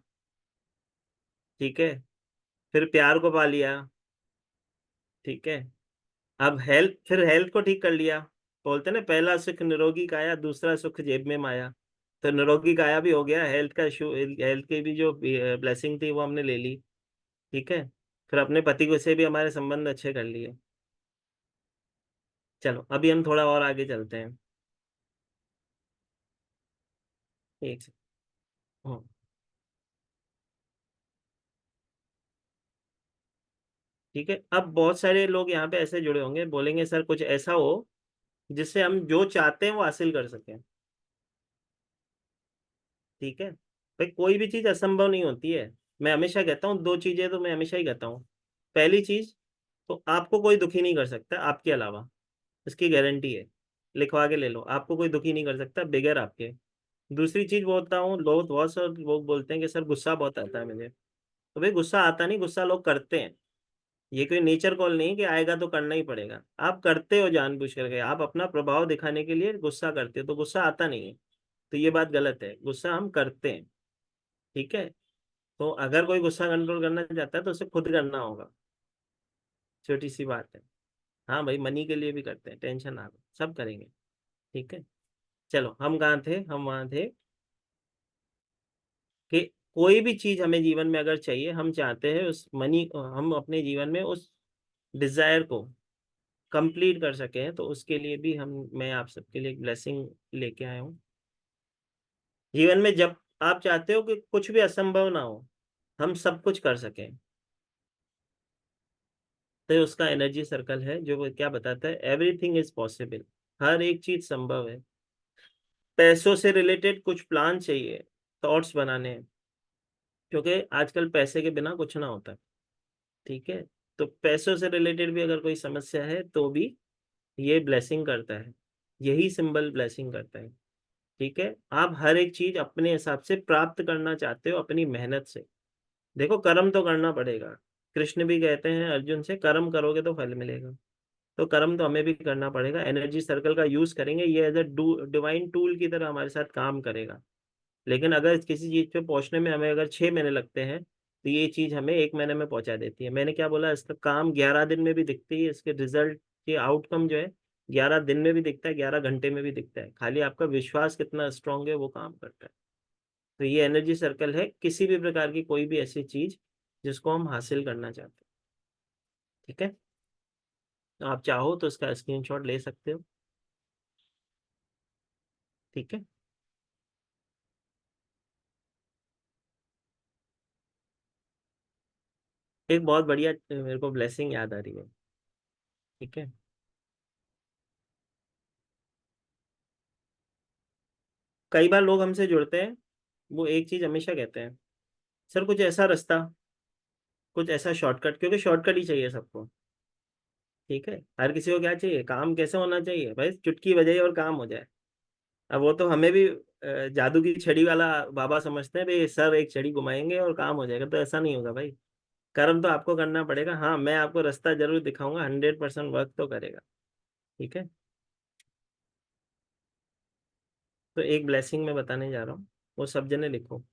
ठीक है, फिर प्यार को पा लिया। ठीक है, अब हेल्थ को ठीक कर लिया। बोलते ना, पहला सुख निरोगी काया, दूसरा सुख जेब में माया। तो निरोगी काया भी हो गया, हेल्थ की भी जो ब्लेसिंग थी वो हमने ले ली। ठीक है, फिर अपने पति को से भी हमारे संबंध अच्छे कर लिए। चलो अभी हम थोड़ा और आगे चलते हैं। एक से ठीक है, अब बहुत सारे लोग यहाँ पे ऐसे जुड़े होंगे, बोलेंगे सर कुछ ऐसा हो जिससे हम जो चाहते हैं वो हासिल कर सकें। ठीक है भाई, कोई भी चीज असंभव नहीं होती है। मैं हमेशा कहता हूँ दो चीजें, तो मैं हमेशा ही कहता हूँ। पहली चीज, तो आपको कोई दुखी नहीं कर सकता आपके अलावा, इसकी गारंटी है, लिखवा के ले लो, आपको कोई दुखी नहीं कर सकता बगैर आपके। दूसरी चीज बोलता हूँ, लोग बहुत सारे लोग बोलते हैं कि सर गुस्सा बहुत आता है मुझे। तो भाई गुस्सा आता नहीं, गुस्सा लोग करते हैं। ये कोई नेचर कॉल नहीं कि आएगा तो करना ही पड़ेगा, आप करते हो जानबूझ करके, आप अपना प्रभाव दिखाने के लिए गुस्सा करते हो, तो गुस्सा आता नहीं है। तो ये बात गलत है, गुस्सा हम करते हैं। ठीक है, तो अगर कोई गुस्सा कंट्रोल करना चाहता है तो उसे खुद करना होगा, छोटी सी बात है। हाँ भाई, मनी के लिए भी करते हैं, टेंशन ना लो, सब करेंगे। ठीक है, चलो हम कहाँ थे, हम वहाँ थे कि कोई भी चीज हमें जीवन में अगर चाहिए, हम चाहते हैं उस मनी, हम अपने जीवन में उस डिजायर को कंप्लीट कर सके, तो उसके लिए भी मैं आप सबके लिए एक ब्लेसिंग लेके आया हूँ। जीवन में जब आप चाहते हो कि कुछ भी असंभव ना हो, हम सब कुछ कर सकें, तो उसका एनर्जी सर्कल है जो वो क्या बताता है, एवरीथिंग इज पॉसिबल, हर एक चीज संभव है। पैसों से रिलेटेड कुछ प्लान चाहिए, थॉट्स बनाने हैं, क्योंकि आजकल पैसे के बिना कुछ ना होता। ठीक है, तो पैसों से रिलेटेड भी अगर कोई समस्या है तो भी ये ब्लेसिंग करता है, यही सिंबल ब्लेसिंग करता है। ठीक है, आप हर एक चीज अपने हिसाब से प्राप्त करना चाहते हो अपनी मेहनत से। देखो कर्म तो करना पड़ेगा, कृष्ण भी कहते हैं अर्जुन से, कर्म करोगे तो फल मिलेगा। तो कर्म तो हमें भी करना पड़ेगा, एनर्जी सर्कल का यूज करेंगे, ये एज अ डिवाइन टूल की तरह हमारे साथ काम करेगा। लेकिन अगर किसी चीज पे पहुंचने में हमें अगर 6 महीने लगते हैं, तो ये चीज हमें 1 महीने में पहुंचा देती है। मैंने क्या बोला, इसका काम 11 दिन में भी दिखती है, इसके रिजल्ट के आउटकम जो है 11 दिन में भी दिखता है, 11 घंटे में भी दिखता है। खाली आपका विश्वास कितना स्ट्रांग है वो काम करता है। तो ये एनर्जी सर्कल है किसी भी प्रकार की कोई भी ऐसी चीज जिसको हम हासिल करना चाहते हैं। ठीक है, तो आप चाहो तो इसका स्क्रीनशॉट ले सकते हो। ठीक है, एक बहुत बढ़िया मेरे को ब्लेसिंग याद आ रही है। ठीक है, कई बार लोग हमसे जुड़ते हैं, वो एक चीज हमेशा कहते हैं, सर कुछ ऐसा रास्ता, कुछ ऐसा शॉर्टकट, क्योंकि शॉर्टकट ही चाहिए सबको। ठीक है, हर किसी को क्या चाहिए, काम कैसे होना चाहिए भाई, चुटकी बजाइए और काम हो जाए। अब वो तो हमें भी जादू की छड़ी वाला बाबा समझते हैं, भाई सर एक छड़ी घुमाएंगे और काम हो जाएगा, तो ऐसा नहीं होगा भाई। कर्म तो आपको करना पड़ेगा। हाँ, मैं आपको रास्ता जरूर दिखाऊंगा, 100% वर्क तो करेगा। ठीक है, तो एक ब्लेसिंग मैं बताने जा रहा हूँ, वो सब जने लिखो।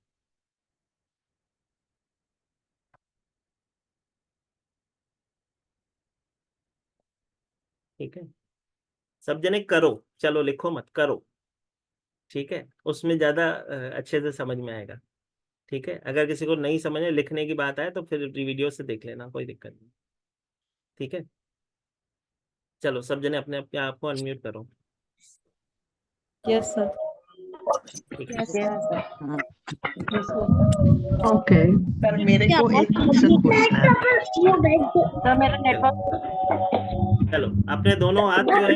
ठीक है, सब जने करो, चलो लिखो मत, करो। ठीक है, उसमें ज्यादा अच्छे से समझ में आएगा। ठीक है, अगर किसी को नहीं समझ में लिखने की बात आए तो फिर वीडियो से देख लेना, कोई दिक्कत नहीं। ठीक है, चलो सब जने अपने अपने आप को अनम्यूट करो। Yes sir. ठीक है, यस सर। ओके सर, मेरे को एक क्वेश्चन पूछना है। तो मेरा चलो नेटवर्क चलो, अपने दोनों हाथ जो है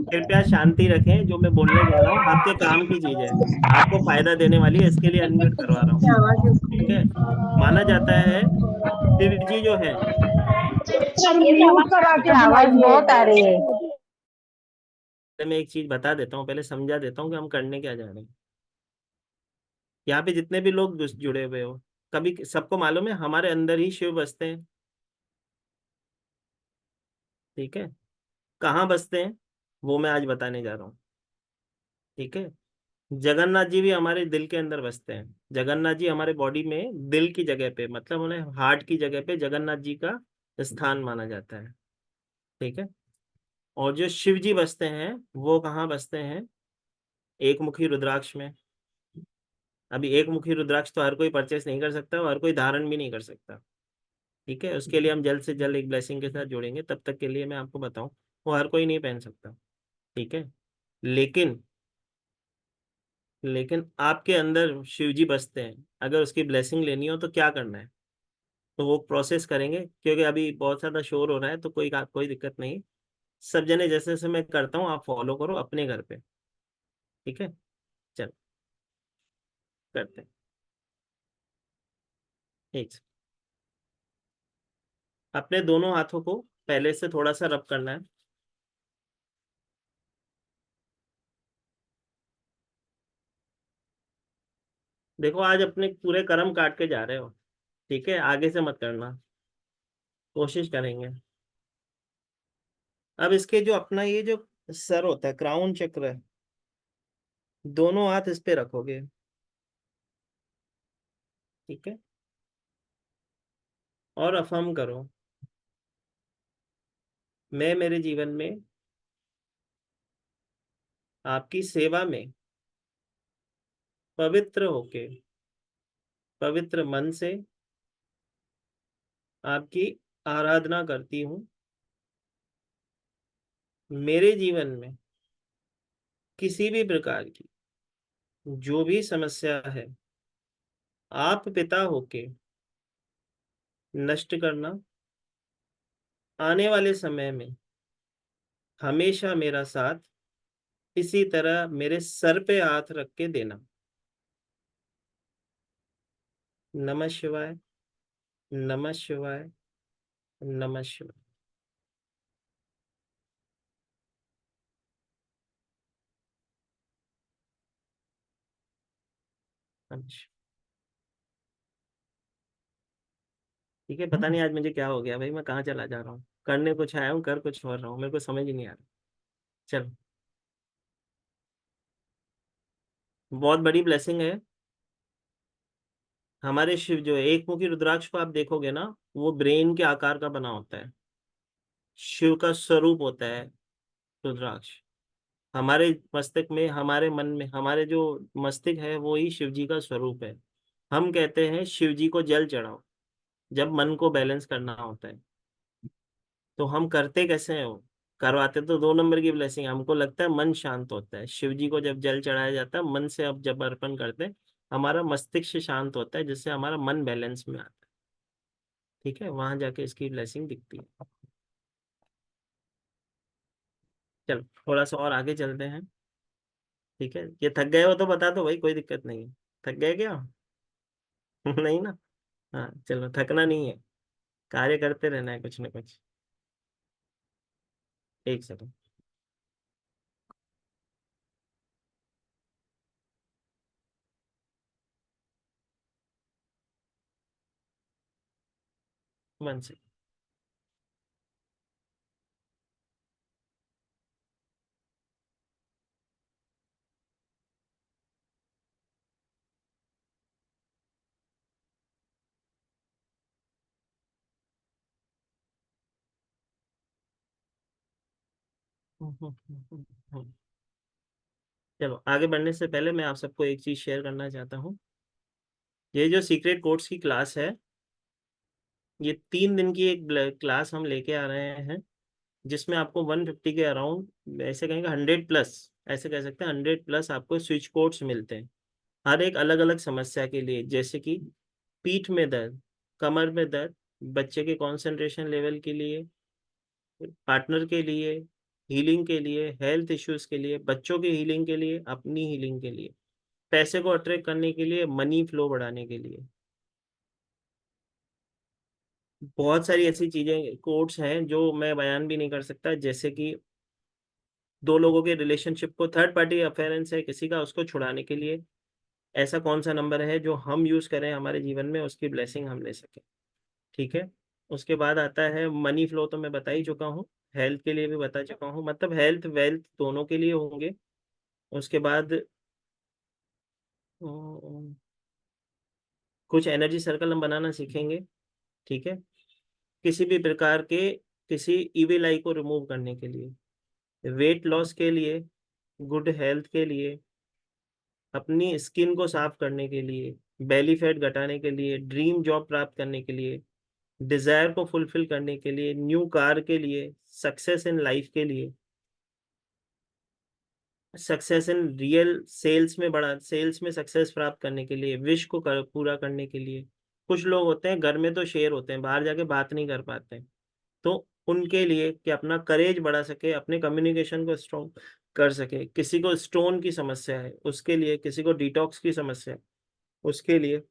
कृपया शांति रखें। जो मैं बोलने जा रहा हूँ आपके काम की चीज है, आपको फायदा देने वाली है, इसके लिए अनम्यूट करवा रहा हूँ। ठीक है, माना जाता है शिव जी जो है, आवाज बहुत आ रही है। मैं एक चीज बता देता हूँ, पहले समझा देता हूँ कि हम करने क्या जा रहे हैं। यहाँ पे जितने भी लोग जुड़े हुए हो, कभी सबको मालूम है हमारे अंदर ही शिव बसते हैं। ठीक है, कहाँ बसते हैं वो मैं आज बताने जा रहा हूँ। ठीक है, जगन्नाथ जी भी हमारे दिल के अंदर बसते हैं। जगन्नाथ जी हमारे बॉडी में दिल की जगह पे, मतलब उन्हें हार्ट की जगह पे जगन्नाथ जी का स्थान माना जाता है। ठीक है, और जो शिव जी बसते हैं वो कहाँ बसते हैं, एक मुखी रुद्राक्ष में। अभी एक मुखी रुद्राक्ष तो हर कोई परचेस नहीं कर सकता और हर कोई धारण भी नहीं कर सकता। ठीक है, उसके लिए हम जल्द से जल्द एक ब्लेसिंग के साथ जोड़ेंगे, तब तक के लिए मैं आपको बताऊं, वो हर कोई नहीं पहन सकता। ठीक है, लेकिन लेकिन आपके अंदर शिव जी बसते हैं, अगर उसकी ब्लेसिंग लेनी हो तो क्या करना है, तो वो प्रोसेस करेंगे। क्योंकि अभी बहुत ज़्यादा शोर हो रहा है, तो कोई दिक्कत नहीं। सब जने जैसे जैसे मैं करता हूँ आप फॉलो करो अपने घर पे। ठीक है, चल करते हैं। ठीक से। अपने दोनों हाथों को पहले से थोड़ा सा रब करना है। देखो आज अपने पूरे कर्म काट के जा रहे हो। ठीक है, आगे से मत करना, कोशिश करेंगे। अब इसके जो अपना ये जो सर होता है, क्राउन चक्र है, दोनों हाथ इस पे रखोगे। ठीक है, और अफर्म करो, मैं मेरे जीवन में आपकी सेवा में पवित्र होके, पवित्र मन से आपकी आराधना करती हूँ। मेरे जीवन में किसी भी प्रकार की जो भी समस्या है, आप पिता होके नष्ट करना। आने वाले समय में हमेशा मेरा साथ इसी तरह मेरे सर पे हाथ रख के देना। नमः शिवाय, नमः शिवाय, नमः शिवाय। नमः शिवाय। ठीक है, पता नहीं आज मुझे क्या हो गया भाई, मैं कहाँ चला जा रहा हूँ, करने कुछ आया हूँ, कर कुछ और रहा हूँ, मेरे को समझ ही नहीं आ रहा। चलो, बहुत बड़ी ब्लेसिंग है। हमारे शिव जो है, एक मुखी रुद्राक्ष को आप देखोगे ना, वो ब्रेन के आकार का बना होता है, शिव का स्वरूप होता है रुद्राक्ष। हमारे मस्तिष्क में, हमारे मन में, हमारे जो मस्तिष्क है वो ही शिव जी का स्वरूप है। हम कहते हैं शिव जी को जल चढ़ाओ जब मन को बैलेंस करना होता है। तो हम करते कैसे हैं वो, करवाते तो 2 नंबर की ब्लेसिंग। हमको लगता है मन शांत होता है, शिव जी को जब जल चढ़ाया जाता है मन से, अब जब अर्पण करते हैं हमारा मस्तिष्क शांत होता है, जिससे हमारा मन बैलेंस में आता है। ठीक है, वहां जाके इसकी ब्लेसिंग दिखती है। चलो थोड़ा सा और आगे चलते हैं। ठीक है, ये थक गए हो तो बता दो भाई, कोई दिक्कत नहीं है। थक गए क्या? नहीं ना? हाँ चलो, थकना नहीं है, कार्य करते रहना है कुछ ना कुछ। एक सेकंड। One second. चलो, आगे बढ़ने से पहले मैं आप सबको एक चीज शेयर करना चाहता हूँ। ये जो सीक्रेट कोड्स की क्लास है, ये 3 दिन की एक क्लास हम लेके आ रहे हैं, जिसमें आपको 150 के अराउंड, ऐसे कहेंगे 100+, ऐसे कह सकते हैं 100+ आपको स्विच कोड्स मिलते हैं, हर एक अलग अलग समस्या के लिए। जैसे कि पीठ में दर्द, कमर में दर्द, बच्चे के कंसंट्रेशन लेवल के लिए, पार्टनर के लिए, हीलिंग के लिए, हेल्थ इश्यूज के लिए, बच्चों की हीलिंग के लिए, अपनी हीलिंग के लिए, पैसे को अट्रैक्ट करने के लिए, मनी फ्लो बढ़ाने के लिए। बहुत सारी ऐसी चीजें, कोड्स हैं जो मैं बयान भी नहीं कर सकता। जैसे कि 2 लोगों के रिलेशनशिप को, थर्ड पार्टी अफेयरेंस है किसी का, उसको छुड़ाने के लिए ऐसा कौन सा नंबर है जो हम यूज करें हमारे जीवन में, उसकी ब्लेसिंग हम ले सकें। ठीक है, उसके बाद आता है मनी फ्लो, तो मैं बता ही चुका हूँ, हेल्थ के लिए भी बता चुका हूँ, मतलब हेल्थ वेल्थ दोनों के लिए होंगे। उसके बाद कुछ एनर्जी सर्कल हम बनाना सीखेंगे। ठीक है, किसी भी प्रकार के, किसी इविल आई को रिमूव करने के लिए, वेट लॉस के लिए, गुड हेल्थ के लिए, अपनी स्किन को साफ करने के लिए, बेली फैट घटाने के लिए, ड्रीम जॉब प्राप्त करने के लिए, डिजायर को फुलफिल करने के लिए, न्यू कार के लिए, सक्सेस इन लाइफ के लिए, सक्सेस इन रियल सेल्स में, बड़ा सेल्स में सक्सेस प्राप्त करने के लिए, विश को पूरा करने के लिए। कुछ लोग होते हैं घर में तो शेर होते हैं, बाहर जाके बात नहीं कर पाते हैं, तो उनके लिए कि अपना करेज बढ़ा सके, अपने कम्युनिकेशन को स्ट्रॉन्ग कर सके। किसी को स्टोन की समस्या है उसके लिए, किसी को डिटॉक्स की समस्या है उसके लिए,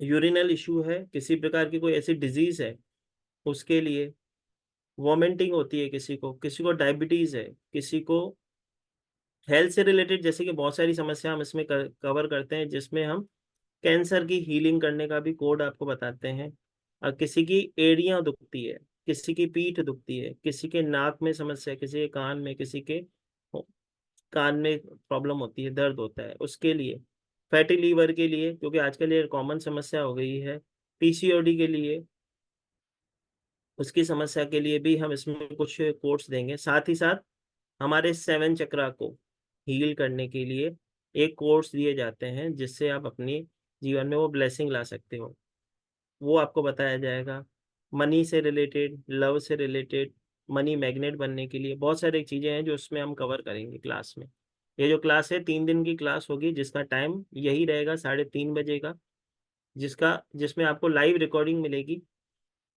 यूरिनल इशू है, किसी प्रकार की कोई ऐसी डिजीज है उसके लिए, वॉमिटिंग होती है किसी को डायबिटीज है, किसी को हेल्थ से रिलेटेड, जैसे कि बहुत सारी समस्या हम इसमें कवर करते हैं, जिसमें हम कैंसर की हीलिंग करने का भी कोड आपको बताते हैं। और किसी की एड़ियां दुखती है, किसी की पीठ दुखती है, किसी के नाक में समस्या, किसी के कान में, किसी के कान में प्रॉब्लम होती है, दर्द होता है, उसके लिए, फैटी लीवर के लिए, क्योंकि आजकल ये कॉमन समस्या हो गई है, पीसीओडी के लिए, उसकी समस्या के लिए भी हम इसमें कुछ कोर्स देंगे। साथ ही साथ हमारे 7 चक्रा को हील करने के लिए एक कोर्स दिए जाते हैं, जिससे आप अपनी जीवन में वो ब्लेसिंग ला सकते हो, वो आपको बताया जाएगा। मनी से रिलेटेड, लव से रिलेटेड, मनी मैग्नेट बनने के लिए बहुत सारी चीज़ें हैं जो उसमें हम कवर करेंगे क्लास में। ये जो क्लास है 3 दिन की क्लास होगी, जिसका टाइम यही रहेगा 3:30 बजे का, जिसमें आपको लाइव रिकॉर्डिंग मिलेगी,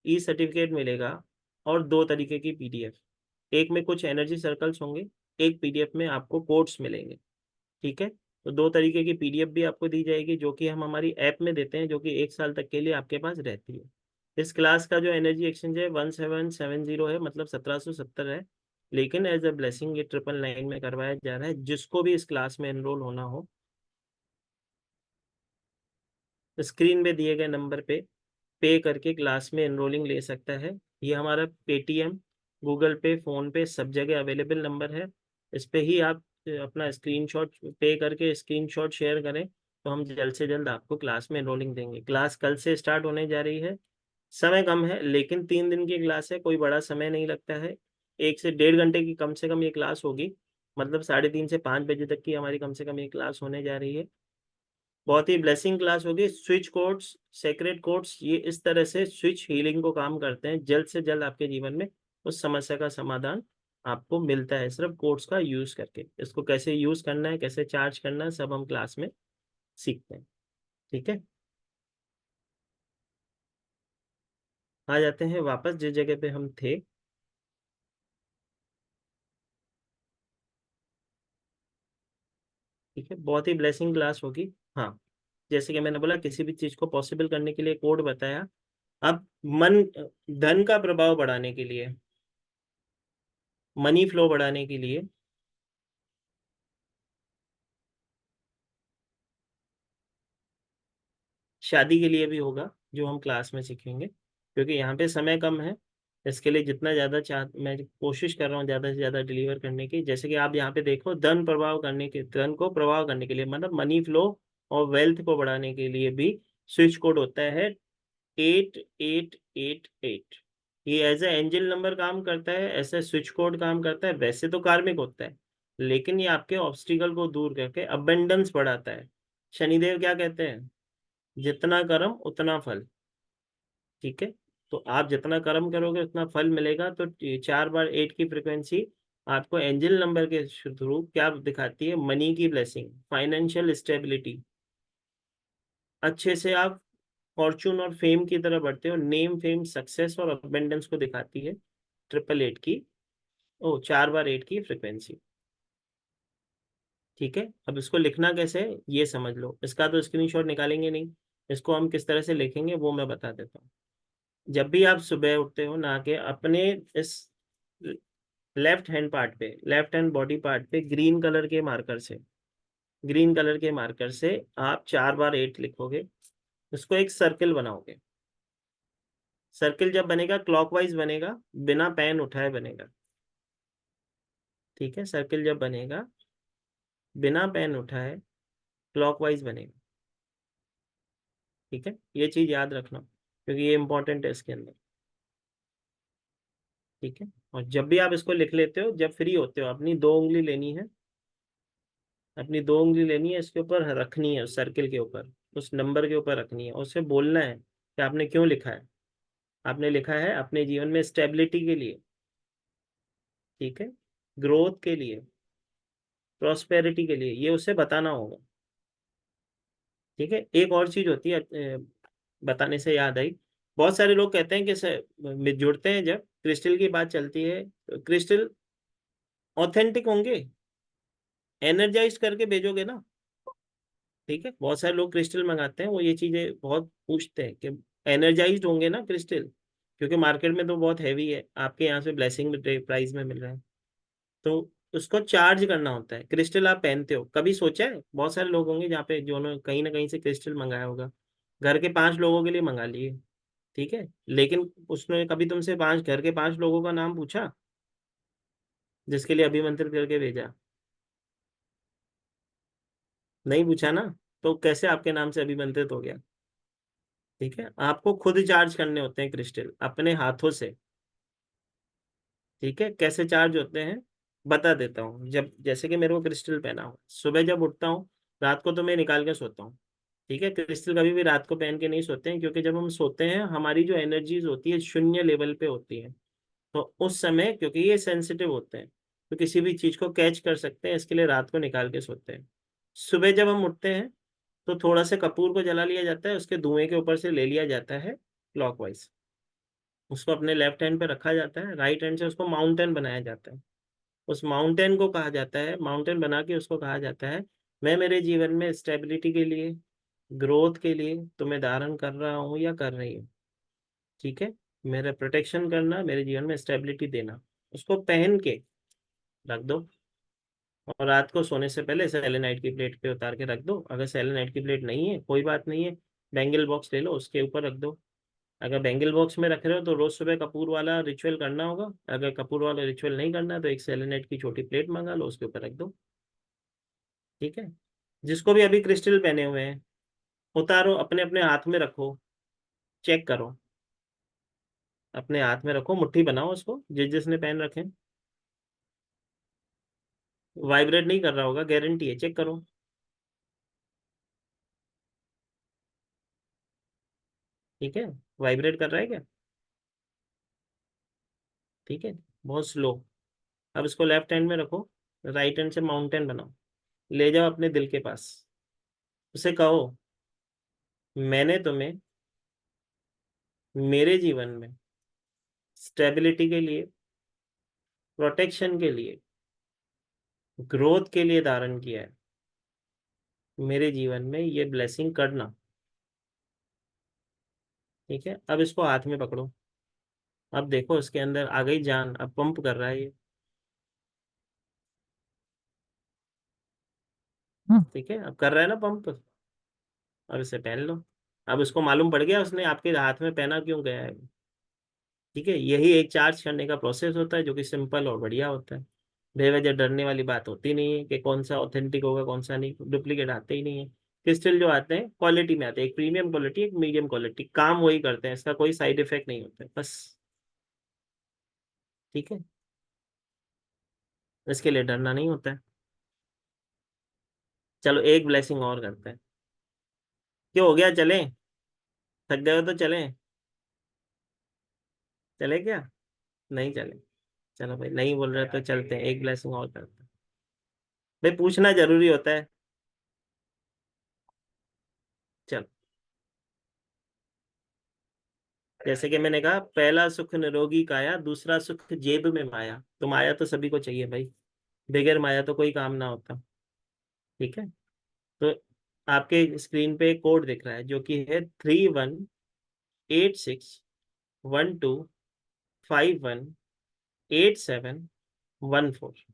ई सर्टिफिकेट मिलेगा, और 2 तरीके की पीडीएफ, एक में कुछ एनर्जी सर्कल्स होंगे, एक पीडीएफ में आपको कोड्स मिलेंगे। ठीक है, तो 2 तरीके की पीडीएफ भी आपको दी जाएगी, जो कि हम हमारी ऐप में देते हैं, जो कि 1 साल तक के लिए आपके पास रहती है। इस क्लास का जो एनर्जी एक्सचेंज है 1770 है, मतलब 1770 है, लेकिन एज अ ब्लेसिंग ये 999 में करवाया जा रहा है। जिसको भी इस क्लास में एनरोल होना हो, स्क्रीन पे दिए गए नंबर पे पे करके क्लास में एनरोलिंग ले सकता है। ये हमारा पेटीएम, गूगल पे, फोन पे सब जगह अवेलेबल नंबर है। इस पे ही आप अपना स्क्रीनशॉट पे करके स्क्रीनशॉट शेयर करें तो हम जल्द से जल्द आपको क्लास में एनरोलिंग देंगे। क्लास कल से स्टार्ट होने जा रही है। समय कम है लेकिन 3 दिन की क्लास है, कोई बड़ा समय नहीं लगता है। 1 से 1.5 घंटे की कम से कम ये क्लास होगी, मतलब 3:30 से 5 बजे तक की हमारी कम से कम ये क्लास होने जा रही है। बहुत ही ब्लेसिंग क्लास होगी। स्विच कोड्स, सेक्रेट कोड्स, ये इस तरह से स्विच हीलिंग को काम करते हैं। जल्द से जल्द आपके जीवन में उस समस्या का समाधान आपको मिलता है सिर्फ कोड्स का यूज करके। इसको कैसे यूज करना है, कैसे चार्ज करना है, सब हम क्लास में सीखते हैं। ठीक है, आ जाते हैं वापस जिस जगह पे हम थे। ठीक है, बहुत ही ब्लेसिंग क्लास होगी। हाँ, जैसे कि मैंने बोला किसी भी चीज को पॉसिबल करने के लिए कोड बताया। अब मन, धन का प्रभाव बढ़ाने के लिए, मनी फ्लो बढ़ाने के लिए शादी के लिए भी होगा जो हम क्लास में सीखेंगे, क्योंकि यहाँ पे समय कम है। इसके लिए जितना ज़्यादा मैं कोशिश कर रहा हूँ ज़्यादा से ज़्यादा डिलीवर करने की। जैसे कि आप यहाँ पे देखो, धन को प्रभाव करने के लिए, मतलब मनी फ्लो और वेल्थ को बढ़ाने के लिए भी स्विच कोड होता है 8888। ये एज ए एंजल नंबर काम करता है, ऐसे स्विच कोड काम करता है। वैसे तो कार्मिक होता है लेकिन ये आपके ऑब्स्टिकल को दूर करके अबेंडेंस बढ़ाता है। शनिदेव क्या कहते हैं, जितना कर्म उतना फल। ठीक है, तो आप जितना कर्म करोगे उतना फल मिलेगा। तो 4 बार 8 की फ्रिक्वेंसी आपको एंजल नंबर के थ्रू क्या दिखाती है, मनी की ब्लेसिंग, फाइनेंशियल स्टेबिलिटी, अच्छे से आप फॉर्चून और फेम की तरफ बढ़ते हो, नेम, फेम, सक्सेस और अबेंडेंस को दिखाती है 888 की, 4 बार 8 की फ्रिक्वेंसी। ठीक है, अब इसको लिखना कैसे है ये समझ लो। इसका तो स्क्रीनशॉट निकालेंगे नहीं, इसको हम किस तरह से लिखेंगे वो मैं बता देता हूँ। जब भी आप सुबह उठते हो नहा के, अपने इस लेफ्ट हैंड पार्ट पे, लेफ्ट हैंड बॉडी पार्ट पे ग्रीन कलर के मार्कर से आप 4 बार 8 लिखोगे। उसको एक सर्किल बनाओगे। सर्किल जब बनेगा क्लॉकवाइज बनेगा, बिना पेन उठाए बनेगा। ठीक है, सर्किल जब बनेगा बिना पेन उठाए क्लॉकवाइज बनेगा। ठीक है, ये चीज याद रखना क्योंकि ये इंपॉर्टेंट है इसके अंदर। ठीक है, और जब भी आप इसको लिख लेते हो, जब फ्री होते हो, अपनी 2 उंगली लेनी है, अपनी 2 उंगली लेनी है, इसके ऊपर रखनी है, उस सर्किल के ऊपर, उस नंबर के ऊपर रखनी है, और उससे बोलना है कि आपने क्यों लिखा है। आपने लिखा है अपने जीवन में स्टेबिलिटी के लिए, ठीक है, ग्रोथ के लिए, प्रॉस्पेरिटी के लिए, ये उसे बताना होगा। ठीक है, एक और चीज होती है, बताने से याद आई, बहुत सारे लोग कहते हैं कि जुड़ते हैं, जब क्रिस्टल की बात चलती है तो क्रिस्टल ऑथेंटिक होंगे, एनर्जाइज करके भेजोगे ना। ठीक है, बहुत सारे लोग क्रिस्टल मंगाते हैं, वो ये चीजें बहुत पूछते हैं कि एनर्जाइज्ड होंगे ना क्रिस्टल, क्योंकि मार्केट में तो बहुत हैवी है, आपके यहाँ से ब्लेसिंग प्राइस में मिल रहा है। तो उसको चार्ज करना होता है। क्रिस्टल आप पहनते हो, कभी सोचा है, बहुत सारे लोग होंगे जहाँ पे जो कहीं ना कहीं से क्रिस्टल मंगाया होगा, घर के 5 लोगों के लिए मंगा लिए, ठीक है, लेकिन उसने कभी तुमसे घर के 5 लोगों का नाम पूछा जिसके लिए अभिमंत्रित करके भेजा? नहीं पूछा ना, तो कैसे आपके नाम से अभिमंत्रित हो गया? ठीक है, आपको खुद चार्ज करने होते हैं क्रिस्टल अपने हाथों से। ठीक है, कैसे चार्ज होते हैं बता देता हूँ। जब जैसे कि मेरे को क्रिस्टल पहना हो, सुबह जब उठता हूँ, रात को तो मैं निकाल के सोता हूँ। ठीक है, क्रिस्टल कभी भी रात को पहन के नहीं सोते हैं, क्योंकि जब हम सोते हैं हमारी जो एनर्जीज होती है शून्य लेवल पे होती है। तो उस समय, क्योंकि ये सेंसिटिव होते हैं, तो किसी भी चीज को कैच कर सकते हैं, इसके लिए रात को निकाल के सोते हैं। सुबह जब हम उठते हैं तो थोड़ा सा कपूर को जला लिया जाता है, उसके धुएं के ऊपर से ले लिया जाता है क्लॉकवाइज, उसको अपने लेफ्ट हैंड पे रखा जाता है, राइट हैंड से उसको माउंटेन बनाया जाता है। उस माउंटेन को कहा जाता है, माउंटेन बना के उसको कहा जाता है, मैं मेरे जीवन में स्टेबिलिटी के लिए, ग्रोथ के लिए तुम्हें धारण कर रहा हूँ या कर रही हूँ। ठीक है, मेरा प्रोटेक्शन करना, मेरे जीवन में स्टेबिलिटी देना। उसको पहन के रख दो, और रात को सोने से पहले सेलेनाइट की प्लेट पे उतार के रख दो। अगर सेलेनाइट की प्लेट नहीं है कोई बात नहीं है, बैंगल बॉक्स ले लो, उसके ऊपर रख दो। अगर बैंगल बॉक्स में रख रहे हो तो रोज सुबह कपूर वाला रिचुअल करना होगा। अगर कपूर वाला रिचुअल नहीं करना तो एक सेलेनाइट की छोटी प्लेट मंगा लो, उसके ऊपर रख दो। ठीक है। जिसको भी अभी क्रिस्टल पहने हुए हैं उतारो, अपने अपने हाथ में रखो, चेक करो, अपने हाथ में रखो, मुट्ठी बनाओ उसको, जिसने पहन रखे। वाइब्रेट नहीं कर रहा होगा, गारंटी है, चेक करो। ठीक है। वाइब्रेट कर रहा है क्या? ठीक है। बहुत स्लो। अब इसको लेफ्ट हैंड में रखो, राइट हैंड से माउंटेन बनाओ, ले जाओ अपने दिल के पास। उसे कहो, मैंने तुम्हें मेरे जीवन में स्टेबिलिटी के लिए, प्रोटेक्शन के लिए, ग्रोथ के लिए धारण किया है। मेरे जीवन में ये ब्लेसिंग करना। ठीक है। अब इसको हाथ में पकड़ो। अब देखो इसके अंदर आ गई जान, अब पंप कर रहा है ये। ठीक है, अब कर रहा है ना पंप। अब इसे पहन लो। अब इसको मालूम पड़ गया उसने आपके हाथ में पहना क्यों गया है। ठीक है, यही एक चार्ज करने का प्रोसेस होता है जो कि सिंपल और बढ़िया होता है। बेवजह डरने वाली बात होती नहीं है कि कौन सा ऑथेंटिक होगा कौन सा नहीं, डुप्लीकेट आते ही नहीं है। क्रिस्टल जो आते हैं क्वालिटी में आते हैं, एक प्रीमियम क्वालिटी, एक मीडियम क्वालिटी, काम वही करते हैं, इसका कोई साइड इफेक्ट नहीं होता है बस। ठीक है, इसके लिए डरना नहीं होता है। चलो एक ब्लेसिंग और करते हैं। क्यों हो गया, चलें? थक गए हो तो चलें? चले क्या? नहीं चले? चलो भाई, नहीं बोल रहे तो चलते हैं, एक ब्लेसिंग और करते हैं। भाई पूछना जरूरी होता है। चलो, जैसे कि मैंने कहा, पहला सुख निरोगी काया, दूसरा सुख जेब में माया। तो माया तो सभी को चाहिए भाई, बगैर माया तो कोई काम ना होता। ठीक है। तो आपके स्क्रीन पे एक कोड दिख रहा है जो कि है 318612518714।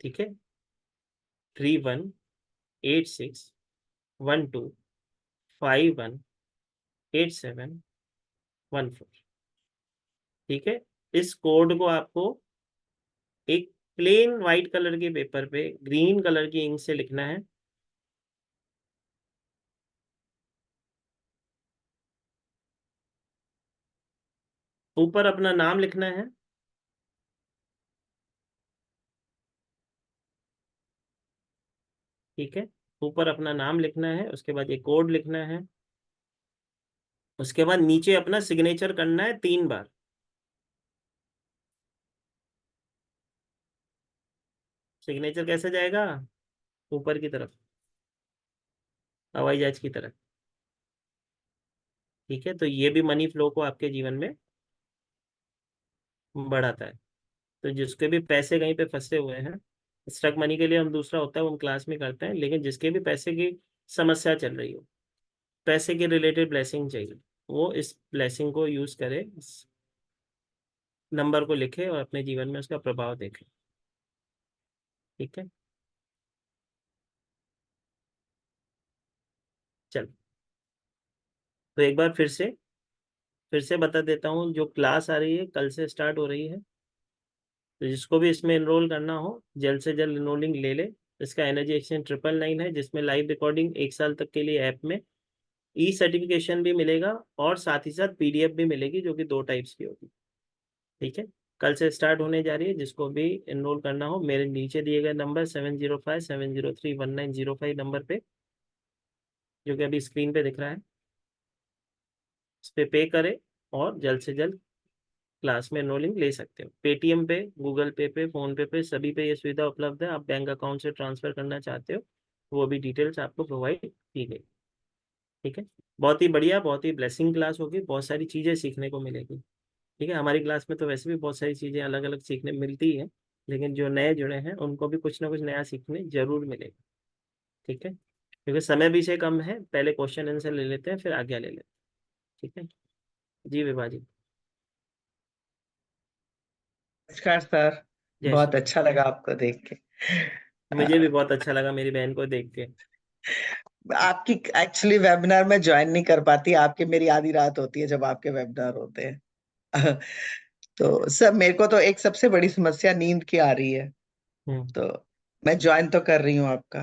ठीक है, 318612518714। ठीक है। इस कोड को आपको एक प्लेन व्हाइट कलर के पेपर पे ग्रीन कलर की इंक से लिखना है। ऊपर अपना नाम लिखना है। ठीक है, ऊपर अपना नाम लिखना है, उसके बाद एक कोड लिखना है, उसके बाद नीचे अपना सिग्नेचर करना है 3 बार। सिग्नेचर कैसे जाएगा? ऊपर की तरफ, हवाई जहाज की तरफ। ठीक है, तो ये भी मनी फ्लो को आपके जीवन में बढ़ाता है। तो जिसके भी पैसे कहीं पे फंसे हुए हैं, स्टक मनी के लिए हम दूसरा होता है वो हम क्लास में करते हैं, लेकिन जिसके भी पैसे की समस्या चल रही हो, पैसे के रिलेटेड ब्लेसिंग चाहिए, वो इस ब्लेसिंग को यूज करे, इस नंबर को लिखे और अपने जीवन में उसका प्रभाव देखे। ठीक है। चल, तो एक बार फिर से बता देता हूँ, जो क्लास आ रही है कल से स्टार्ट हो रही है। तो जिसको भी इसमें एनरोल करना हो जल्द से जल्द एनरोलिंग ले ले। इसका एनर्जी एक्सचेंज 999 है, जिसमें लाइव रिकॉर्डिंग 1 साल तक के लिए ऐप में, ई सर्टिफिकेशन भी मिलेगा और साथ ही साथ पीडीएफ भी मिलेगी, जो कि 2 टाइप्स की होगी। ठीक है, कल से स्टार्ट होने जा रही है। जिसको भी एनरोल करना हो मेरे नीचे दिए गए नंबर 7057031905 नंबर पे, जो कि अभी स्क्रीन पे दिख रहा है, उस पर पे करें और जल्द से जल्द क्लास में एनरोलिंग ले सकते हो। पेटीएम पे, गूगल पे, फोन पे सभी पे ये सुविधा उपलब्ध है। आप बैंक अकाउंट से ट्रांसफर करना चाहते हो वो भी डिटेल्स आपको प्रोवाइड की गई। ठीक है, बहुत ही बढ़िया, बहुत ही ब्लेसिंग क्लास होगी, बहुत सारी चीज़ें सीखने को मिलेगी। ठीक है, हमारी क्लास में तो वैसे भी बहुत सारी चीज़ें अलग अलग सीखने मिलती है, लेकिन जो नए जुड़े हैं उनको भी कुछ ना कुछ नया सीखने जरूर मिलेगा। ठीक है, क्योंकि समय भी से कम है, पहले क्वेश्चन आंसर ले लेते हैं फिर आगे ले लेते हैं। ठीक है जी, विभा जी। नमस्कार सर। जय बहुत श्री। अच्छा लगा आपको देख के। मुझे भी बहुत अच्छा लगा मेरी बहन को देख के। आपकी एक्चुअली वेबिनार में ज्वाइन नहीं कर पाती, आपकी मेरी आधी रात होती है जब आपके वेबिनार होते हैं। तो सर मेरे को तो एक सबसे बड़ी समस्या नींद की आ रही है, तो मैं ज्वाइन तो कर रही हूँ आपका।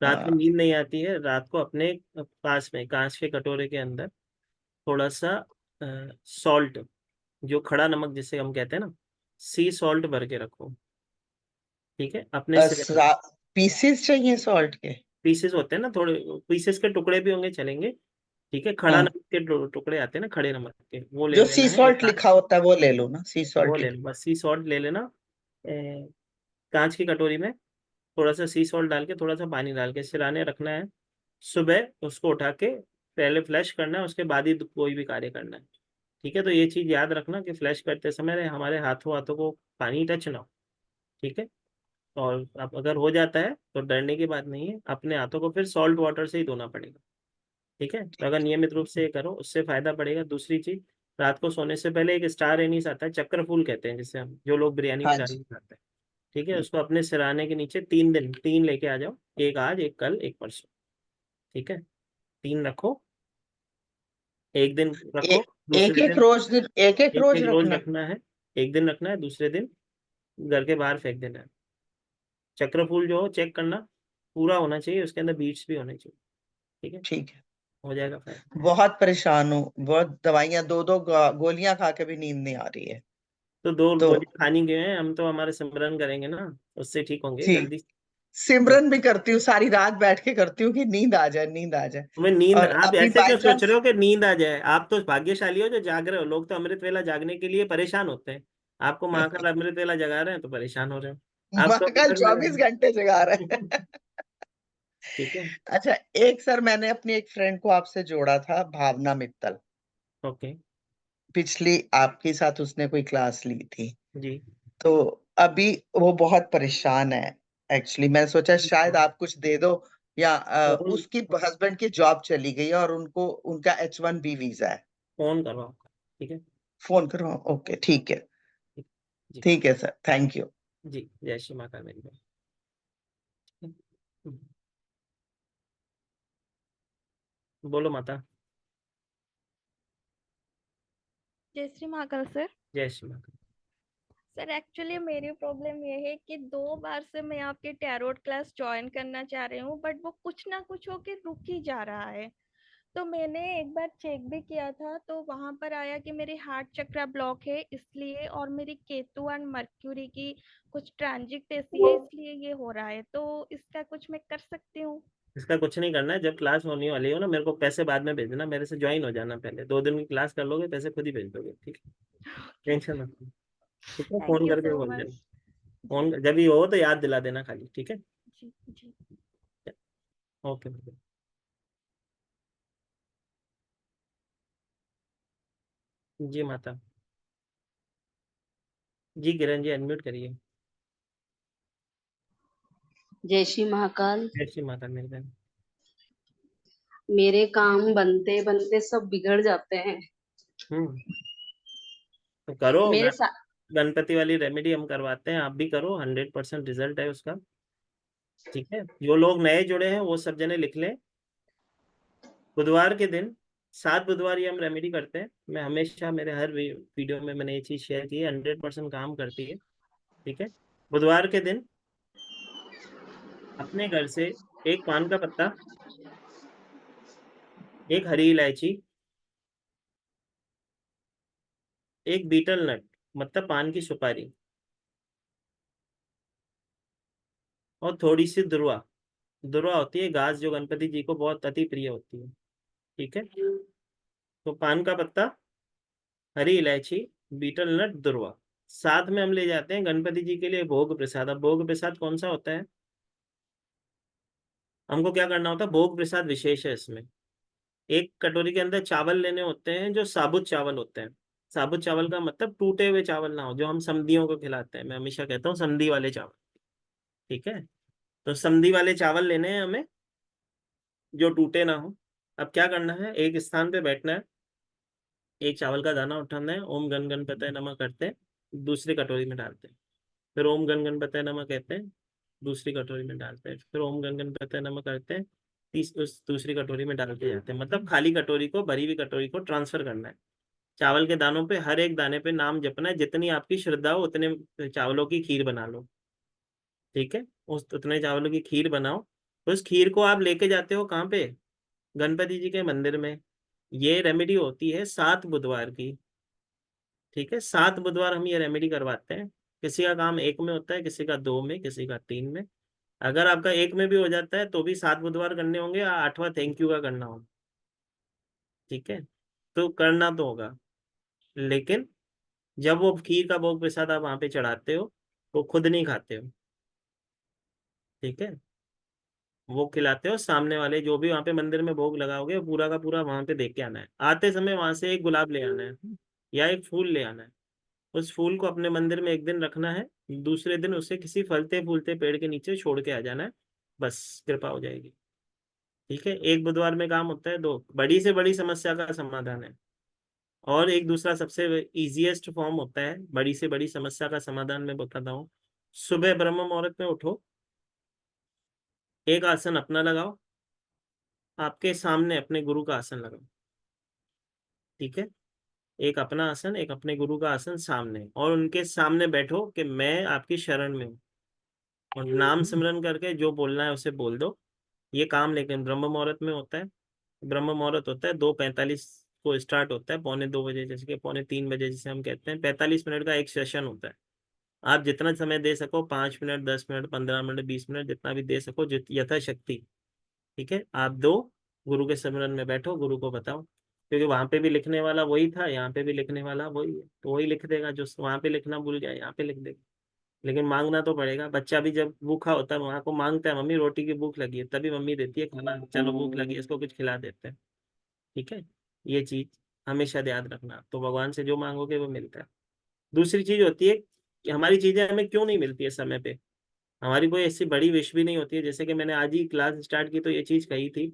रात में नींद नहीं आती है, रात को अपने पास में कांच के कटोरे के अंदर थोड़ा सा सॉल्ट, जो खड़ा नमक जिसे हम कहते हैं ना, सी सॉल्ट भर के रखो, ठीक है। अपने से पीसेस चाहिए सॉल्ट के? पीसेस होते हैं ना, थोड़े पीसेस के टुकड़े भी होंगे चलेंगे, ठीक है। खड़ा हाँ, नमक के टुकड़े आते हैं ना, खड़े नमक के, वो ले जो लेना सी है। सॉल्ट लिखा होता है वो ले लो ना, सी वो सॉल्ट। ले लो, बस सी सॉल्ट ले लेना। कांच की कटोरी में थोड़ा सा सी सॉल्ट डाल के, थोड़ा सा पानी डाल के सिराने रखना है। सुबह उसको उठा के पहले फ्लैश करना है, उसके बाद ही कोई भी कार्य करना है, ठीक है। तो ये चीज याद रखना कि फ्लैश करते समय हमारे हाथों हाथों को पानी टच ना हो, ठीक है। और अब अगर हो जाता है तो डरने की बात नहीं है, अपने हाथों को फिर सॉल्ट वाटर से ही धोना पड़ेगा, ठीक है। तो अगर नियमित रूप से ये करो, उससे फायदा पड़ेगा। दूसरी चीज, रात को सोने से पहले एक स्टार एनीस आता है, चक्र फूल कहते हैं जिसे हम, जो लोग बिरयानी में हाँ डाल जी। के खाते हैं, ठीक है। उसको अपने सिराने के नीचे 3 दिन, 3 लेके आ जाओ, एक आज, एक कल, एक परसों, ठीक है। 3 रखो, एक दिन रखो, एक दूसरे एक दिन रोज दिन, एक एक एक रोज एक रोज रखना? रखना है। एक दिन रखना है, दूसरे दिन घर के बाहर फेंक देना है। चक्र फूल जो हो चेक करना, पूरा होना चाहिए, उसके अंदर बीट्स भी होने चाहिए, ठीक है। ठीक है। हो जाएगा फायदा। बहुत परेशान हूँ, बहुत दवाइयां, दो दो गोलियां खा के भी नींद नहीं आ रही है। तो 2 तो गोली खानी गए हैं हम, तो हमारे सिमरन करेंगे ना, उससे ठीक होंगे जी, जल्दी। सिमरन भी करती हूँ, सारी रात बैठ के करती हूँ कि नींद आ जाए, नींद आ जाए। तुम्हें नींद, और आप अभी ऐसे बाई क्यों सोच रहे चांस हो कि नींद आ जाए? आप तो भाग्यशाली हो जो जाग रहे हो, लोग तो अमृत वेला जागने के लिए परेशान होते हैं। आपको महाकाल अमृत वेला जगा रहे हैं तो परेशान हो रहे हो, आप तो महाकाल फिक्र में 24 घंटे जगा रहे रहे। हैं। ठीक है। अच्छा, एक सर मैंने अपनी एक फ्रेंड को आपसे जोड़ा था, भावना मित्तल। ओके। पिछली आपके साथ उसने कोई क्लास ली थी, जी। तो अभी वो बहुत परेशान है। एक्चुअली मैंने सोचा शायद आप कुछ दे दो, या फोन उसकी हस्बैंड की जॉब चली गई है और उनको उनका H1B वीजा है। फोन करो आपका, ठीक है। फोन करो? ओके, ठीक है। जी। ठीक है सर, थैंक यू। जी, जय श्री महाकाल मेरी बहन। बोलो माता। जय श्री महाकाल सर। जय श्री महाकाल। सर एक्चुअली मेरी प्रॉब्लम ये है कि 2 बार से मैं आपके टैरोट क्लास ज्वाइन करना चाह रही हूँ, बट वो कुछ ना कुछ होके रुक ही जा रहा है। तो मैंने एक बार चेक भी किया था, तो वहां पर आया कि मेरी हार्ट चक्रा ब्लॉक है इसलिए, और मेरी केतु एंड मर्क्यूरी की कुछ ट्रांजिट ऐसी है इसलिए ये हो रहा है। तो इसका कुछ मैं कर सकती हूँ? इसका कुछ नहीं करना है। जब क्लास होने वाली हो ना, मेरे को पैसे बाद में भेजना, मेरे से ज्वाइन हो जाना पहले। 2 दिन की क्लास कर लोगे, पैसे खुद ही भेज दोगे, ठीक है। टेंशन मत लो, ठीक है। थैंक फोन यू करके सो बोल मच। देना, जी फोन जब भी हो तो याद दिला देना खाली, ठीक है। जी जी। ओके। जी माता। जी किरण जी, अनम्यूट करिए। जय श्री महाकाल। जय श्री माता मेरी बहन। मेरे काम बनते बनते सब बिगड़ जाते हैं। तो करो, मेरे साथ गणपति वाली रेमेडी हम करवाते हैं, आप भी करो, 100% रिजल्ट है उसका, ठीक है। जो लोग नए जुड़े हैं वो सब जने लिख लें। बुधवार के दिन, 7 बुधवार ये हम रेमेडी करते हैं। मैं हमेशा मेरे हर वीडियो में मैंने ये चीज शेयर की है, 100% काम करती है, ठीक है। बुधवार के दिन अपने घर से एक पान का पत्ता, एक हरी इलायची, एक बीटल नट मतलब पान की सुपारी, और थोड़ी सी दुर्वा। दुर्वा होती है घास जो गणपति जी को बहुत अति प्रिय होती है, ठीक है। तो पान का पत्ता, हरी इलायची, बीटल नट, दुर्वा, साथ में हम ले जाते हैं गणपति जी के लिए भोग प्रसाद। अब भोग प्रसाद कौन सा होता है, हमको क्या करना होता है, भोग प्रसाद विशेष है इसमें। एक कटोरी के अंदर चावल लेने होते हैं जो साबुत चावल होते हैं। साबुत चावल का मतलब टूटे हुए चावल ना हो, जो हम समधियों को खिलाते हैं। मैं हमेशा कहता हूँ समधी वाले चावल, ठीक है। तो समधी वाले चावल लेने हैं हमें, जो टूटे ना हो। अब क्या करना है, एक स्थान पे बैठना है, एक चावल का दाना उठाना है, ओम गण गणपतये नमः करते हैं, दूसरी कटोरी में डालते हैं, फिर ओम गण गणपतये नमः कहते हैं, दूसरी कटोरी में डालते हैं, फिर ओम गण गणपतये नमः करते हैं, उस दूसरी कटोरी में डालते जाते हैं, मतलब खाली कटोरी को भरी हुई कटोरी को ट्रांसफर करना है। चावल के दानों पे हर एक दाने पे नाम जपना है, जितनी आपकी श्रद्धा हो उतने चावलों की खीर बना लो, ठीक है। उतने चावलों की खीर बनाओ। उस खीर को आप लेके जाते हो कहाँ पे? गणपति जी के मंदिर में। ये रेमेडी होती है 7 बुधवार की, ठीक है। 7 बुधवार हम ये रेमेडी करवाते हैं। किसी का काम 1 में होता है, किसी का 2 में, किसी का 3 में। अगर आपका 1 में भी हो जाता है तो भी 7 बुधवार करने होंगे, या 8वां थैंक यू का करना होगा, ठीक है। तो करना तो होगा, लेकिन जब वो खीर का भोग प्रसाद आप वहां पे चढ़ाते हो, वो खुद नहीं खाते हो, ठीक है। वो खिलाते हो सामने वाले, जो भी वहां पे मंदिर में भोग लगाओगे वो पूरा का पूरा वहां पे दे के आना है। आते समय वहां से एक गुलाब ले आना है या एक फूल ले आना है। उस फूल को अपने मंदिर में एक दिन रखना है, दूसरे दिन उसे किसी फलते फूलते पेड़ के नीचे छोड़ के आ जाना है, बस कृपा हो जाएगी, ठीक है। एक बुधवार में काम होता है, 2 बड़ी से बड़ी समस्या का समाधान है। और एक दूसरा सबसे इजीएस्ट फॉर्म होता है बड़ी से बड़ी समस्या का समाधान, मैं बताता हूँ। सुबह ब्रह्म मुहूर्त में उठो, एक आसन अपना लगाओ, आपके सामने अपने गुरु का आसन लगाओ, ठीक है। एक अपना आसन, एक अपने गुरु का आसन सामने, और उनके सामने बैठो कि मैं आपकी शरण में हूँ, और नाम सिमरन करके जो बोलना है उसे बोल दो। ये काम लेकिन ब्रह्म मुहूर्त में होता है। ब्रह्म मुहूर्त होता है 2:45 को स्टार्ट होता है, 2:45 जैसे कि 2:45 जिसे हम कहते हैं। 45 मिनट का एक सेशन होता है। आप जितना समय दे सको, 5 मिनट, 10 मिनट, 15 मिनट, 20 मिनट, जितना भी दे सको, यथाशक्ति, ठीक है। आप दो, गुरु के सिमरन में बैठो, गुरु को बताओ, क्योंकि वहां पे भी लिखने वाला वही था, यहाँ पे भी लिखने वाला वही है, तो वही लिख देगा। जो वहां पे लिखना भूल जाए यहाँ पे लिख देगा, लेकिन मांगना तो पड़ेगा। बच्चा भी जब भूखा होता है वहां को मांगता है, मम्मी रोटी की भूख लगी है, तभी मम्मी देती है खाना, चलो भूख लगी है, इसको कुछ खिला देते हैं, ठीक है। ये चीज हमेशा याद रखना, तो भगवान से जो मांगोगे वो मिलता है। दूसरी चीज होती है कि हमारी चीजें हमें क्यों नहीं मिलती है समय पे। हमारी कोई ऐसी बड़ी विश भी नहीं होती है, जैसे कि मैंने आज ही क्लास स्टार्ट की तो ये चीज कही थी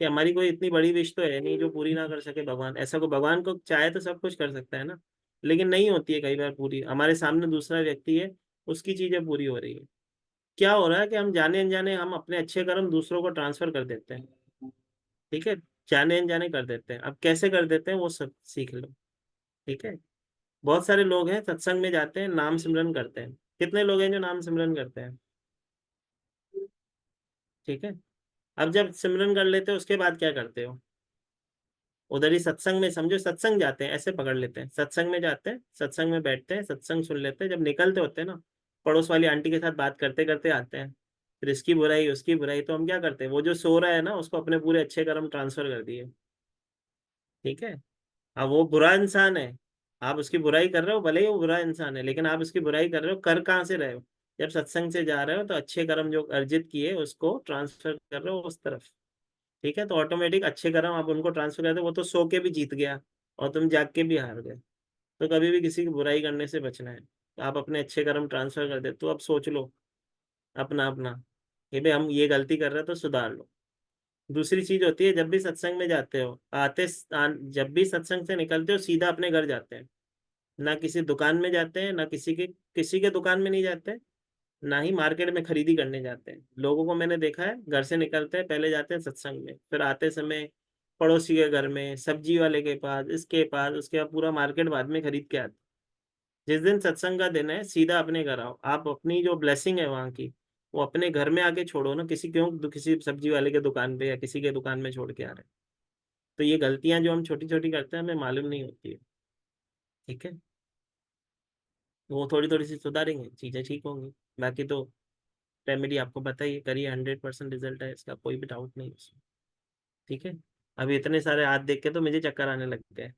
कि हमारी कोई इतनी बड़ी विश तो है नहीं जो पूरी ना कर सके भगवान। ऐसा को भगवान को चाहे तो सब कुछ कर सकता है ना, लेकिन नहीं होती है कई बार पूरी। हमारे सामने दूसरा व्यक्ति है, उसकी चीजें पूरी हो रही है। क्या हो रहा है कि हम जाने अनजाने हम अपने अच्छे कर्म दूसरों को ट्रांसफर कर देते हैं, ठीक है। जाने अनजाने कर देते हैं। अब कैसे कर देते हैं वो सब सीख लो, ठीक है। बहुत सारे लोग हैं सत्संग में जाते हैं, नाम सिमरन करते हैं। कितने लोग हैं जो नाम सिमरन करते हैं, ठीक है। अब जब सिमरन कर लेते हो उसके बाद क्या करते हो? उधर ही सत्संग में, समझो सत्संग जाते हैं, ऐसे पकड़ लेते हैं, सत्संग में जाते हैं, सत्संग में बैठते हैं, सत्संग सुन लेते हैं। जब निकलते होते हैं ना, पड़ोस वाली आंटी के साथ बात करते करते आते हैं, फिर इसकी बुराई उसकी बुराई, तो हम क्या करते हैं, वो जो सो रहा है ना उसको अपने पूरे अच्छे कर्म ट्रांसफर कर दिए, ठीक है। अब वो बुरा इंसान है, आप उसकी बुराई कर रहे हो, भले ही वो बुरा इंसान है, लेकिन आप उसकी बुराई कर रहे हो, कर कहाँ से रहे हो? जब सत्संग से जा रहे हो तो अच्छे कर्म जो अर्जित किए उसको ट्रांसफर कर रहे हो उस तरफ, ठीक है। तो ऑटोमेटिक अच्छे कर्म आप उनको ट्रांसफर करते हो। वो तो सो के भी जीत गया और तुम जाग के भी हार गए। तो कभी भी किसी की बुराई करने से बचना है, तो आप अपने अच्छे कर्म ट्रांसफर कर दे। तो अब सोच लो अपना अपना कि भाई हम ये गलती कर रहे हैं तो सुधार लो। दूसरी चीज होती है, जब भी सत्संग में जाते हो, जब भी सत्संग से निकलते हो सीधा अपने घर जाते हैं, ना किसी दुकान में जाते हैं, ना किसी के दुकान में नहीं जाते, ना ही मार्केट में खरीदी करने जाते हैं। लोगों को मैंने देखा है, घर से निकलते हैं पहले जाते हैं सत्संग में, फिर आते समय पड़ोसी के घर में, सब्जी वाले के पास, इसके पास, उसके बाद पूरा मार्केट बाद में खरीद के आते। जिस दिन सत्संग का दिन है सीधा अपने घर आओ। आप अपनी जो ब्लेसिंग है वहाँ की वो अपने घर में आके छोड़ो ना, किसी सब्जी वाले के दुकान पे या किसी के दुकान में छोड़ के आ रहे हैं। तो ये गलतियां जो हम छोटी छोटी करते हैं हमें मालूम नहीं होती है, ठीक है। तो वो थोड़ी थोड़ी सी सुधारेंगे, चीजें ठीक होंगी। बाकी तो रेमेडी आपको बताइए, करिए, 100% रिजल्ट है इसका, कोई भी डाउट नहीं उसमें, ठीक है। अभी इतने सारे हाथ देख के तो मुझे चक्कर आने लग गए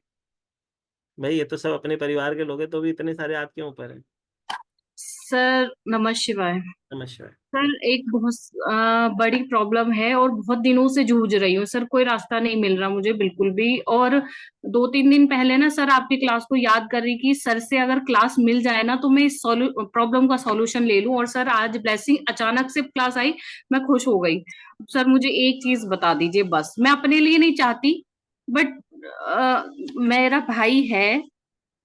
भाई, ये तो सब अपने परिवार के लोग हैं, तो भी इतने सारे हाथ क्यों ऊपर है? सर नमः शिवाय। नमस्कार। सर एक बहुत बड़ी प्रॉब्लम है और बहुत दिनों से जूझ रही हूँ सर, कोई रास्ता नहीं मिल रहा मुझे बिल्कुल भी। और 2-3 दिन पहले ना सर आपकी क्लास को याद कर रही कि सर से अगर क्लास मिल जाए ना तो मैं इस प्रॉब्लम का सॉल्यूशन ले लूं। और सर आज ब्लेसिंग अचानक से क्लास आई, मैं खुश हो गई। सर मुझे एक चीज बता दीजिए बस, मैं अपने लिए नहीं चाहती, बट मेरा भाई है,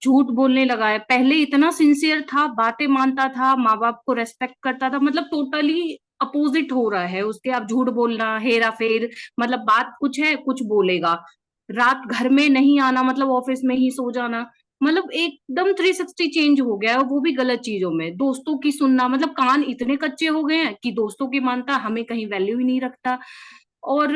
झूठ बोलने लगा है। पहले इतना सिंसियर था, बातें मानता था, माँ बाप को रेस्पेक्ट करता था, मतलब टोटली अपोजिट हो रहा है उसके। आप झूठ बोलना, हेरा फेर, मतलब बात कुछ है, कुछ बोलेगा। रात घर में नहीं आना, मतलब ऑफिस में ही सो जाना, मतलब एकदम 360 चेंज हो गया है, वो भी गलत चीजों में। दोस्तों की सुनना, मतलब कान इतने कच्चे हो गए हैं कि दोस्तों की मानता, हमें कहीं वैल्यू ही नहीं रखता। और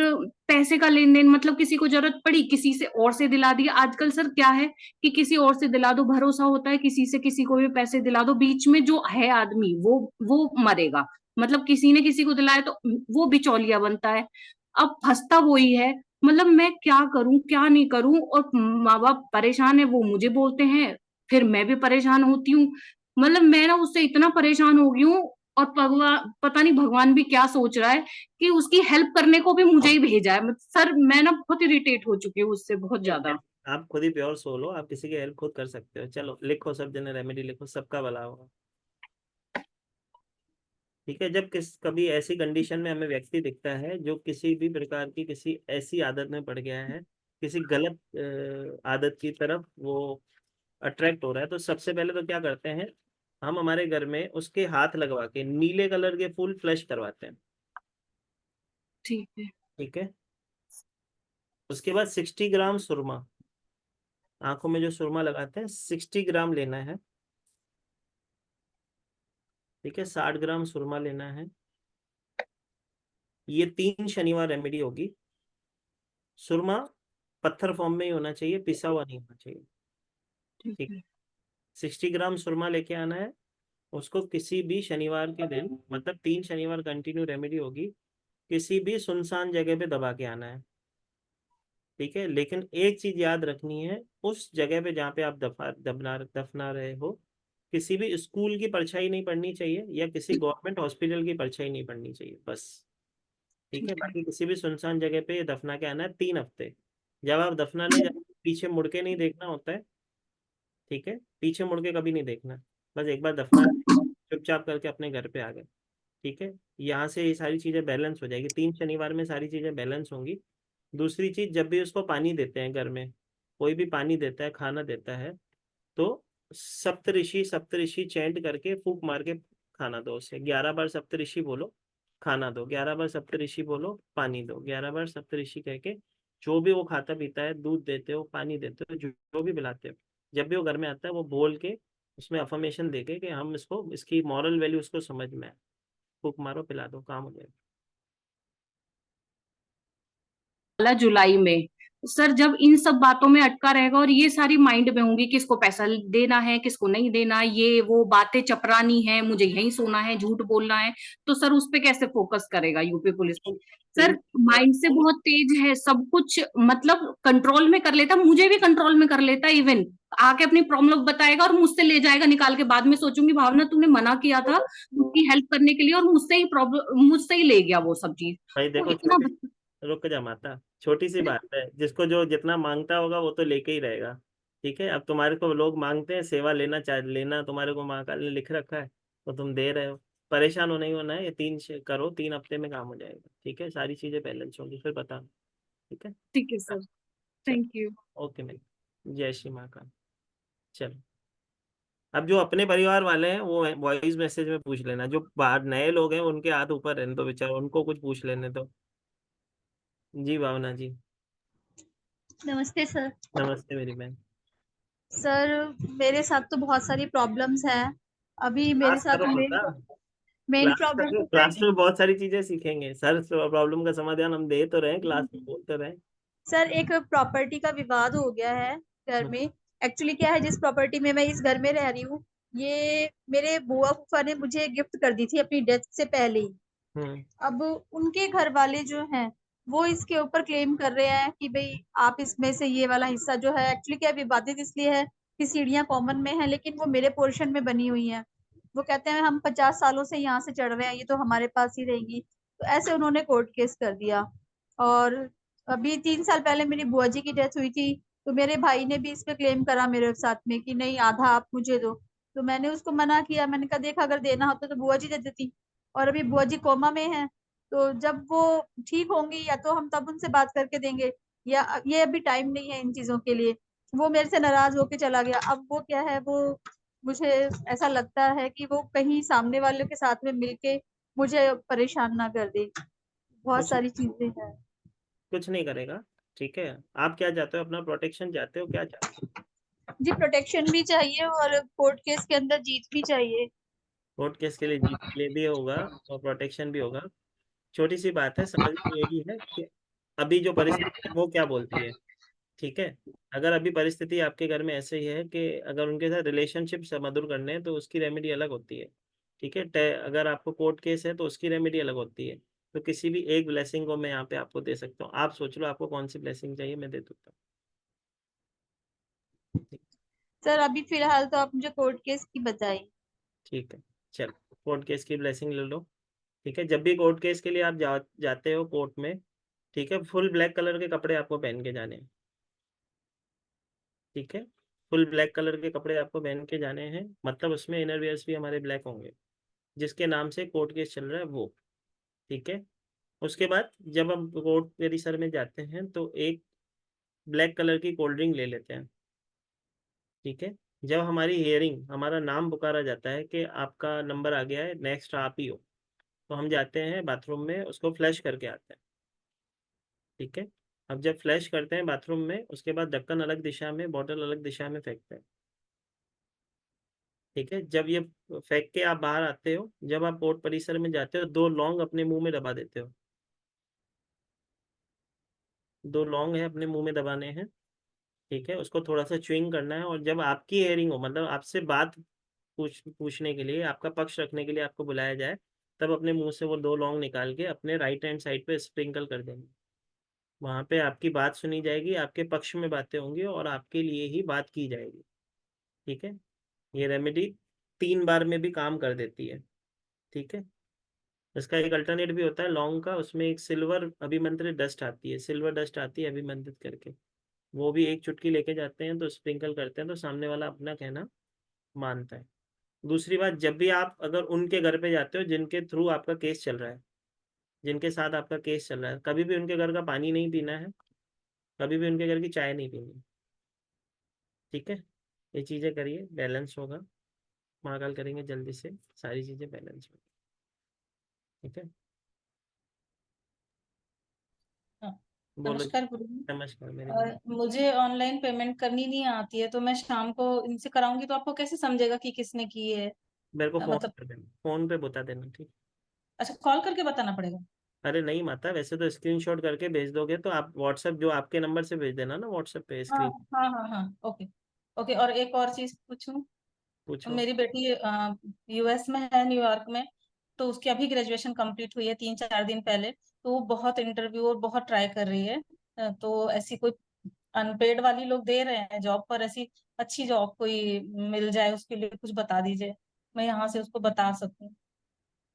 पैसे का लेन देन, मतलब किसी को जरूरत पड़ी, किसी से और से दिला दिया। आजकल सर क्या है कि किसी और से दिला दो, भरोसा होता है, किसी से किसी को भी पैसे दिला दो, बीच में जो है आदमी वो मरेगा। मतलब किसी ने किसी को दिलाया तो वो बिचौलिया बनता है, अब फंसता वही है। मतलब मैं क्या करूं क्या नहीं करूं, और माँ बाप परेशान है, वो मुझे बोलते हैं, फिर मैं भी परेशान होती हूँ। मतलब मैं ना उससे इतना परेशान हो गई हूँ, और भगवान, पता नहीं भगवान भी क्या सोच रहा है कि उसकी हेल्प करने को भी मुझे ही भेजा है। सर मैं ना बहुत इरिटेट हो चुकी हूँ उससे, बहुत ज्यादा। आप खुद ही प्योर सोल हो, आप किसी की हेल्प खुद कर सकते हो। चलो लिखो, सब जने रेमेडी लिखो, सबका भला होगा। ठीक है, जब कभी ऐसी कंडीशन में हमें व्यक्ति दिखता है जो किसी भी प्रकार की किसी ऐसी आदत में पड़ गया है, किसी गलत आदत की तरफ वो अट्रैक्ट हो रहा है, तो सबसे पहले तो क्या करते हैं, हम हमारे घर में उसके हाथ लगवा के नीले कलर के फूल फ्लश करवाते हैं। ठीक है। ठीक है, उसके बाद 60 ग्राम सुरमा, आंखों में जो सुरमा लगाते हैं 60 ग्राम लेना है। ठीक है, 60 ग्राम सुरमा लेना है। ये 3 शनिवार रेमेडी होगी। सुरमा पत्थर फॉर्म में ही होना चाहिए, पिसा हुआ नहीं होना चाहिए। ठीक है, 60 ग्राम सुरमा लेके आना है। उसको किसी भी शनिवार के दिन, मतलब 3 शनिवार कंटिन्यू रेमेडी होगी, किसी भी सुनसान जगह पे दबा के आना है। ठीक है, लेकिन एक चीज याद रखनी है, उस जगह पे जहाँ पे आप दफना रहे हो, किसी भी स्कूल की परछाई नहीं पड़नी चाहिए, या किसी गवर्नमेंट हॉस्पिटल की परछाई नहीं पड़नी चाहिए, बस। ठीक है, बाकी किसी भी सुनसान जगह पे दफना के आना है 3 हफ्ते। जब आप दफनाने जाते पीछे मुड़ के नहीं देखना होता है। ठीक है, पीछे मुड़ के कभी नहीं देखना, बस एक बार दफना चुपचाप करके अपने घर पे आ गए। ठीक है, यहाँ से ये सारी चीजें बैलेंस हो जाएगी, 3 शनिवार में सारी चीजें बैलेंस होंगी। दूसरी चीज, जब भी उसको पानी देते हैं घर में, कोई भी पानी देता है, खाना देता है, तो सप्तऋषि सप्तऋषि चैंट करके फूंक मार के खाना दो उसे। 11 बार सप्तऋषि बोलो, खाना दो। 11 बार सप्तऋषि बोलो, पानी दो। 11 बार सप्तऋषि कह के जो भी वो खाता पीता है, दूध देते हो, पानी देते हो, जो भी पिलाते हो, जब भी वो घर में आता है, वो बोल के उसमें अफर्मेशन दे के कि हम इसको, इसकी मॉरल वैल्यू उसको समझ में आए, फूंक मारो, पिला दो, काम हो जाएगा। वाला जुलाई में। सर जब इन सब बातों में अटका रहेगा और ये सारी माइंड में होंगी, किसको पैसा देना है, किसको नहीं देना, ये वो बातें चपरानी है, मुझे यहीं सोना है, झूठ बोलना है, तो सर उस पे कैसे फोकस करेगा यूपी पुलिस? सर माइंड से बहुत तेज है, सब कुछ मतलब कंट्रोल में कर लेता, मुझे भी कंट्रोल में कर लेता। इवन आके अपनी प्रॉब्लम बताएगा और मुझसे ले जाएगा निकाल के, बाद में सोचूंगी भावना तूने मना किया था उसकी हेल्प करने के लिए, और मुझसे ही प्रॉब्लम, मुझसे ही ले गया वो सब चीज। भाई तो देखो, इतना रुक जा माता, छोटी सी बात है, जिसको जो जितना मांगता होगा वो तो लेके ही रहेगा। ठीक है, अब तुम्हारे को लोग मांगते हैं, सेवा लेना लेना तुम्हारे को महाकाल ने लिख रखा है, तो तुम दे रहे हो। परेशान हो नहीं होना है, ये 3 करो, 3 हफ्ते में काम हो जाएगा। ठीक है, सारी चीजें बैलेंस होंगी, फिर बता। ठीक है, ठीक है sir, thank you. Okay ma'am, जय श्री महाकाल। चलो, अब जो अपने परिवार वाले हैं वो वॉइस मैसेज में पूछ लेना, जो बाहर नए लोग हैं उनके हाथ ऊपर रहने दो बेचारे, उनको कुछ पूछ लेने दो। जी भावना जी। नमस्ते सर। नमस्ते मेरी बहन। सर मेरे साथ तो बहुत सारी प्रॉब्लम्स हैं अभी मेरे क्लास साथ। करो मेन बेटा, मेन क्लास प्रॉब्लम करो, तो क्लास में बहुत सारी चीजें सीखेंगे। सर प्रॉब्लम का समाधान हम दे तो रहे, क्लास में बोल तो रहे। सर एक प्रॉपर्टी का विवाद हो गया है घर में। एक्चुअली क्या है, जिस प्रॉपर्टी में मैं इस घर में रह रही हूँ, ये मेरे बुआ फूफा ने मुझे गिफ्ट कर दी थी अपनी डेथ से पहले ही। अब उनके घर वाले जो हैं वो इसके ऊपर क्लेम कर रहे हैं कि भाई आप इसमें से ये वाला हिस्सा जो है, एक्चुअली क्या विवादित इसलिए है कि सीढ़ियां कॉमन में है, लेकिन वो मेरे पोर्शन में बनी हुई है। वो कहते हैं हम 50 सालों से यहाँ से चढ़ रहे हैं, ये तो हमारे पास ही रहेगी। तो ऐसे उन्होंने कोर्ट केस कर दिया। और अभी 3 साल पहले मेरी बुआ जी की डेथ हुई थी, तो मेरे भाई ने भी इस पे क्लेम करा मेरे साथ में कि नहीं आधा आप मुझे दो। तो मैंने उसको मना किया, मैंने कहा देख अगर देना होता तो बुआ जी दे देती। और अभी बुआ जी कोमा में है, तो जब वो ठीक होंगी या तो हम तब उनसे बात करके देंगे, या ये अभी टाइम नहीं है इन चीजों के लिए। वो मेरे से नाराज होके चला गया। अब वो क्या है, वो मुझे ऐसा लगता है कि वो कहीं सामने वाले के साथ में मिलके मुझे परेशान ना कर दे। बहुत कुछ सारी चीजें हैं। कुछ नहीं करेगा, ठीक है। आप क्या चाहते हो, अपना प्रोटेक्शन चाहते हो, क्या चाहते हो? जी प्रोटेक्शन भी चाहिए और कोर्ट केस के अंदर जीत भी चाहिए। कोर्ट केस के लिए जीत के लिए भी होगा और प्रोटेक्शन भी होगा। छोटी सी बात है, समझ में यही है कि अभी जो परिस्थिति है वो क्या बोलती है, ठीक है। अगर अभी परिस्थिति आपके घर में ऐसे ही है कि अगर उनके साथ रिलेशनशिप मधुर करने हैं तो उसकी रेमेडी अलग होती है, ठीक है। अगर आपको कोर्ट केस है तो उसकी रेमेडी अलग होती है। तो किसी भी एक ब्लेसिंग को मैं यहाँ पे आपको दे सकता हूँ, आप सोच लो आपको कौन सी ब्लेसिंग चाहिए, मैं दे देता हूँ। सर अभी फिलहाल तो आप मुझे कोर्ट केस की बताइए। ठीक है, चलो कोर्ट केस की ब्लेसिंग ले लो, ठीक है। जब भी कोर्ट केस के लिए आप जाते हो कोर्ट में, ठीक है, फुल ब्लैक कलर के कपड़े आपको पहन के जाने हैं, ठीक है। फुल ब्लैक कलर के कपड़े आपको पहन के जाने हैं, मतलब उसमें इनर वेयर्स भी हमारे ब्लैक होंगे, जिसके नाम से कोर्ट केस चल रहा है वो, ठीक है। उसके बाद जब हम कोर्ट परिसर में जाते हैं तो एक ब्लैक कलर की कोल्ड ड्रिंक ले लेते हैं, ठीक है। जब हमारी हियरिंग, हमारा नाम पुकारा जाता है कि आपका नंबर आ गया है, नेक्स्ट आप ही हो, तो हम जाते हैं बाथरूम में, उसको फ्लैश करके आते हैं, ठीक है। अब जब फ्लैश करते हैं बाथरूम में, उसके बाद ढक्कन अलग दिशा में, बॉटल अलग दिशा में फेंकते हैं, ठीक है। जब ये फेंक के आप बाहर आते हो, जब आप कोर्ट परिसर में जाते हो, 2 लौंग अपने मुंह में दबा देते हो, 2 लौंग है अपने मुंह में दबाने हैं, ठीक है। उसको थोड़ा सा च्युइंग करना है, और जब आपकी हेयरिंग हो, मतलब आपसे बात पूछने के लिए, आपका पक्ष रखने के लिए आपको बुलाया जाए, तब अपने मुंह से वो 2 लौंग निकाल के अपने राइट हैंड साइड पे स्प्रिंकल कर देंगे। वहाँ पे आपकी बात सुनी जाएगी, आपके पक्ष में बातें होंगी और आपके लिए ही बात की जाएगी, ठीक है। ये रेमेडी 3 बार में भी काम कर देती है, ठीक है। इसका एक अल्टरनेट भी होता है लौंग का, उसमें एक सिल्वर अभिमंत्रित डस्ट आती है, सिल्वर डस्ट आती है अभिमंत्रित करके, वो भी एक चुटकी लेके जाते हैं तो स्प्रिंकल करते हैं, तो सामने वाला अपना कहना मानता है। दूसरी बात, जब भी आप अगर उनके घर पे जाते हो जिनके थ्रू आपका केस चल रहा है, जिनके साथ आपका केस चल रहा है, कभी भी उनके घर का पानी नहीं पीना है, कभी भी उनके घर की चाय नहीं पीनी, ठीक है। ये चीज़ें करिए, बैलेंस होगा, महाकाल करेंगे जल्दी से सारी चीज़ें बैलेंस होगी, ठीक है। हाँ, बोलो। नमस्कार गुरुजी। नमस्कार मेरे बहन। मुझे ऑनलाइन पेमेंट करनी नहीं आती है, तो मैं शाम को इनसे कराऊंगी तो आपको कैसे समझेगा कि किसने की है? मेरे को फोन मतलब कर देना, फोन पे बता देना, ठीक। अच्छा, कॉल करके बताना पड़ेगा? अरे नहीं माता, वैसे तो स्क्रीनशॉट करके भेज दोगे तो आप व्हाट्सएप, जो आपके नंबर से भेज देना ना व्हाट्सएप पे हाँ स्क्रीन। हाँ हाँ हाँ, ओके ओके। और एक और चीज पूछूं? पूछो। मेरी बेटी यूएस में है, न्यूयॉर्क में। तो उसकी अभी ग्रेजुएशन कंप्लीट हुई है 3-4 दिन पहले। तो वो बहुत इंटरव्यू और बहुत ट्राई कर रही है। तो ऐसी कोई अनपेड वाली लोग दे रहे हैं जॉब पर, ऐसी अच्छी जॉब कोई मिल जाए उसके लिए कुछ बता दीजिए, मैं यहाँ से उसको बता सकूं।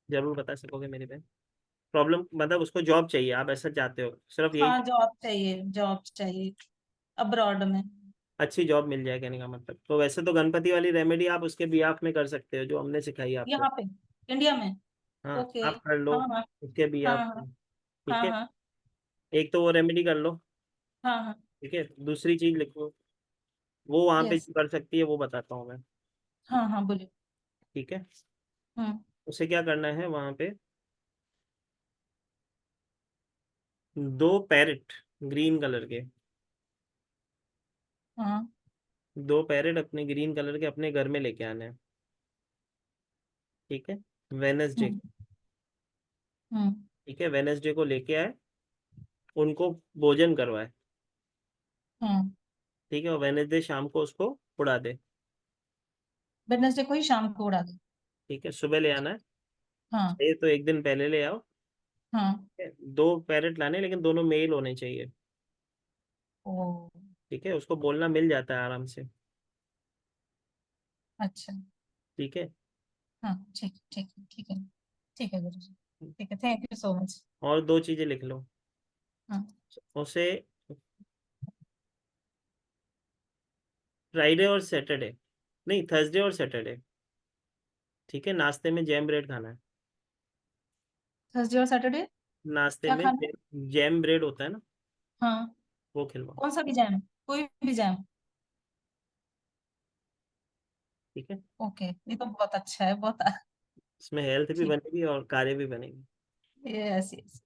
जरूर बता सकोगे मेरी बहन। प्रॉब्लम मतलब उसको जॉब चाहिए, आप ऐसा चाहते हो, सिर्फ यही? हाँ, जॉब चाहिए, जॉब चाहिए अब्रॉड में। अच्छी जॉब मिल जाए कहने का मतलब, तो वैसे तो गणपति वाली रेमेडी आप उसके बिहाफ में कर सकते हो, जो हमने सिखाई आपको। यहाँ पे इंडिया में? हाँ ओके। आप कर लो हाँ हाँ उसके हाँ बिहाफ हाँ में, ठीक हाँ है। हाँ एक तो वो रेमेडी कर लो, हाँ हाँ। ठीक है। दूसरी चीज लिखो, वो वहां पे यस। जो कर सकती है वो बताता हूँ मैं, हाँ हाँ, बोलिए। ठीक है। हम्म। उसे क्या करना है, वहां पे 2 पैरेट ग्रीन कलर के, हाँ। 2 पैरेट अपने ग्रीन कलर के अपने घर में लेके आने हैं, ठीक है। वेनसडे, हम्म हम्म ठीक है, वेनसडे को लेके आए, उनको भोजन करवाए, हम्म। ठीक है। और वेनसडे शाम को उसको उड़ा दे, वेडनेसडे को ही शाम को उड़ा दे? ठीक है। सुबह ले आना है, हाँ ये तो एक दिन पहले ले आओ, हाँ। ठीक है? 2 पैरेट लाने, लेकिन दोनों मेल होने चाहिए, ओ। ठीक है। उसको बोलना मिल जाता है आराम से, अच्छा। ठीक है। हाँ, ठीक ठीक ठीक है। ठीक है गुरु जी। ठीक है, थैंक यू सो मच। और 2 चीजें लिख लो, हाँ। उसे फ्राइडे और सैटरडे, नहीं थर्सडे और सैटरडे, ठीक है, नाश्ते में जैम ब्रेड खाना है। थर्सडे और सैटरडे नाश्ते क्या में खाना है? जैम ब्रेड होता है ना, हाँ। वो खिलवाओ, कौन सा भी जैम? कोई भी जैम? ठीक है। ओके, ये तो बहुत अच्छा है, बहुत इसमें हेल्थ भी ठीक। बनेगी और कार्य भी बनेगी। यस यस,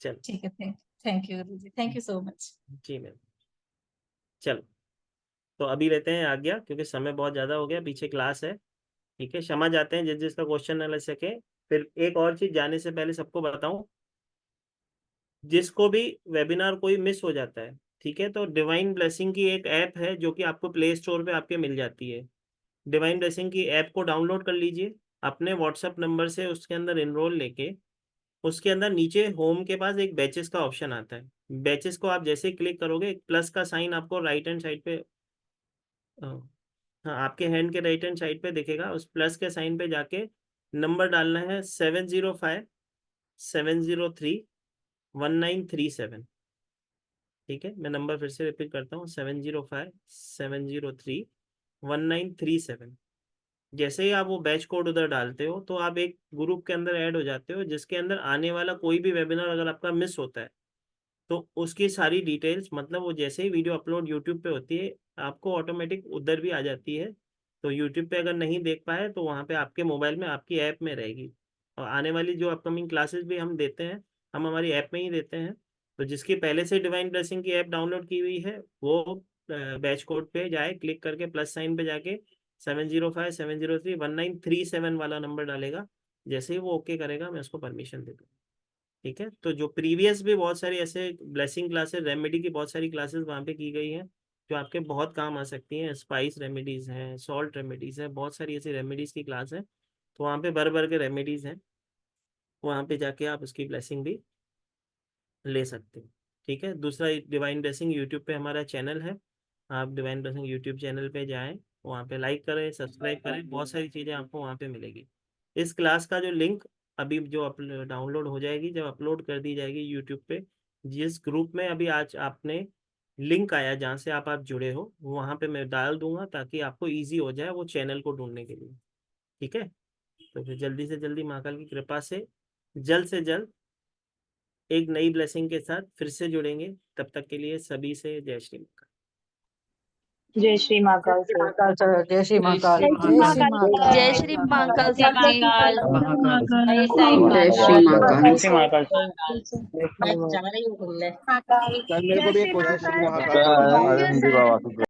चलो ठीक है, thank you Guruji, thank you so much. जी मैम। चलो तो अभी लेते हैं आज्ञा, क्योंकि समय बहुत ज़्यादा हो गया, पीछे क्लास है। ठीक है, क्षमा चाहते हैं जिस जिसका क्वेश्चन न ले सके। फिर एक और चीज़ जाने से पहले सबको बताऊं, जिसको भी वेबिनार कोई मिस हो जाता है, ठीक है, तो डिवाइन ब्लेसिंग की एक ऐप है जो कि आपको प्ले स्टोर पे आपके मिल जाती है। डिवाइन ब्लेसिंग की ऐप को डाउनलोड कर लीजिए अपने व्हाट्सएप नंबर से, उसके अंदर इनरोल लेके उसके अंदर नीचे होम के पास एक बैचेस का ऑप्शन आता है। बैचेस को आप जैसे ही क्लिक करोगे, एक प्लस का साइन आपको राइट हैंड साइड पे, हाँ आपके हैंड के राइट हैंड साइड पे दिखेगा। उस प्लस के साइन पे जाके नंबर डालना है 705-703-1937। ठीक है, मैं नंबर फिर से रिपीट करता हूँ, 705-703-1937। जैसे ही आप वो बैच कोड उधर डालते हो तो आप एक ग्रुप के अंदर ऐड हो जाते हो, जिसके अंदर आने वाला कोई भी वेबिनार अगर आपका मिस होता है तो उसकी सारी डिटेल्स, मतलब वो जैसे ही वीडियो अपलोड यूट्यूब पे होती है आपको ऑटोमेटिक उधर भी आ जाती है। तो यूट्यूब पे अगर नहीं देख पाए तो वहाँ पे आपके मोबाइल में आपकी ऐप में रहेगी। और आने वाली जो अपकमिंग क्लासेस भी हम देते हैं, हम हमारी ऐप में ही देते हैं। तो जिसकी पहले से डिवाइन ब्लेसिंग की ऐप डाउनलोड की हुई है वो बैच कोड पे जाए, क्लिक करके प्लस साइन पे जाके 705-703-1937 वाला नंबर डालेगा। जैसे ही वो ओके करेगा मैं उसको परमिशन दे दूँगा। ठीक है, तो जो प्रीवियस भी बहुत सारी ऐसे ब्लेसिंग क्लासेस, रेमेडी की बहुत सारी क्लासेस वहाँ पे की गई हैं जो आपके बहुत काम आ सकती हैं। स्पाइस रेमेडीज़ हैं, सॉल्ट रेमेडीज़ हैं, बहुत सारी ऐसी रेमेडीज़ की क्लास है। तो वहाँ पे भर भर के रेमेडीज़ हैं, वहाँ पे जाके आप उसकी ब्लेसिंग भी ले सकते हैं। ठीक है, दूसरा डिवाइन ब्लेसिंग यूट्यूब पे हमारा चैनल है, आप डिवाइन ब्लेसिंग यूट्यूब चैनल पे जाएँ, वहाँ पे लाइक करें, सब्सक्राइब करें, बहुत सारी चीज़ें आपको वहाँ पे मिलेगी। इस क्लास का जो लिंक अभी जो डाउनलोड हो जाएगी, जब अपलोड कर दी जाएगी यूट्यूब पे, जिस ग्रुप में अभी आज आपने लिंक आया जहाँ से आप जुड़े हो, वहाँ पे मैं डाल दूंगा ताकि आपको ईजी हो जाए वो चैनल को ढूंढने के लिए। ठीक है, तो फिर जल्दी से जल्दी महाकाल की कृपा से जल्द एक नई ब्लेसिंग के साथ फिर से जुड़ेंगे। तब तक के लिए सभी से जय श्री महाकाल। जय श्री महाकाल सर। जय श्री महाकाल। जय श्री महाकाल सर जी। महाकाल। जय साईं जय श्री महाकाल। जय श्री महाकाल। मैं जा रही हूँ घूमने। सर मेरे को भी एक क्वेश्चन जय श्री महाकाल। महाकाल।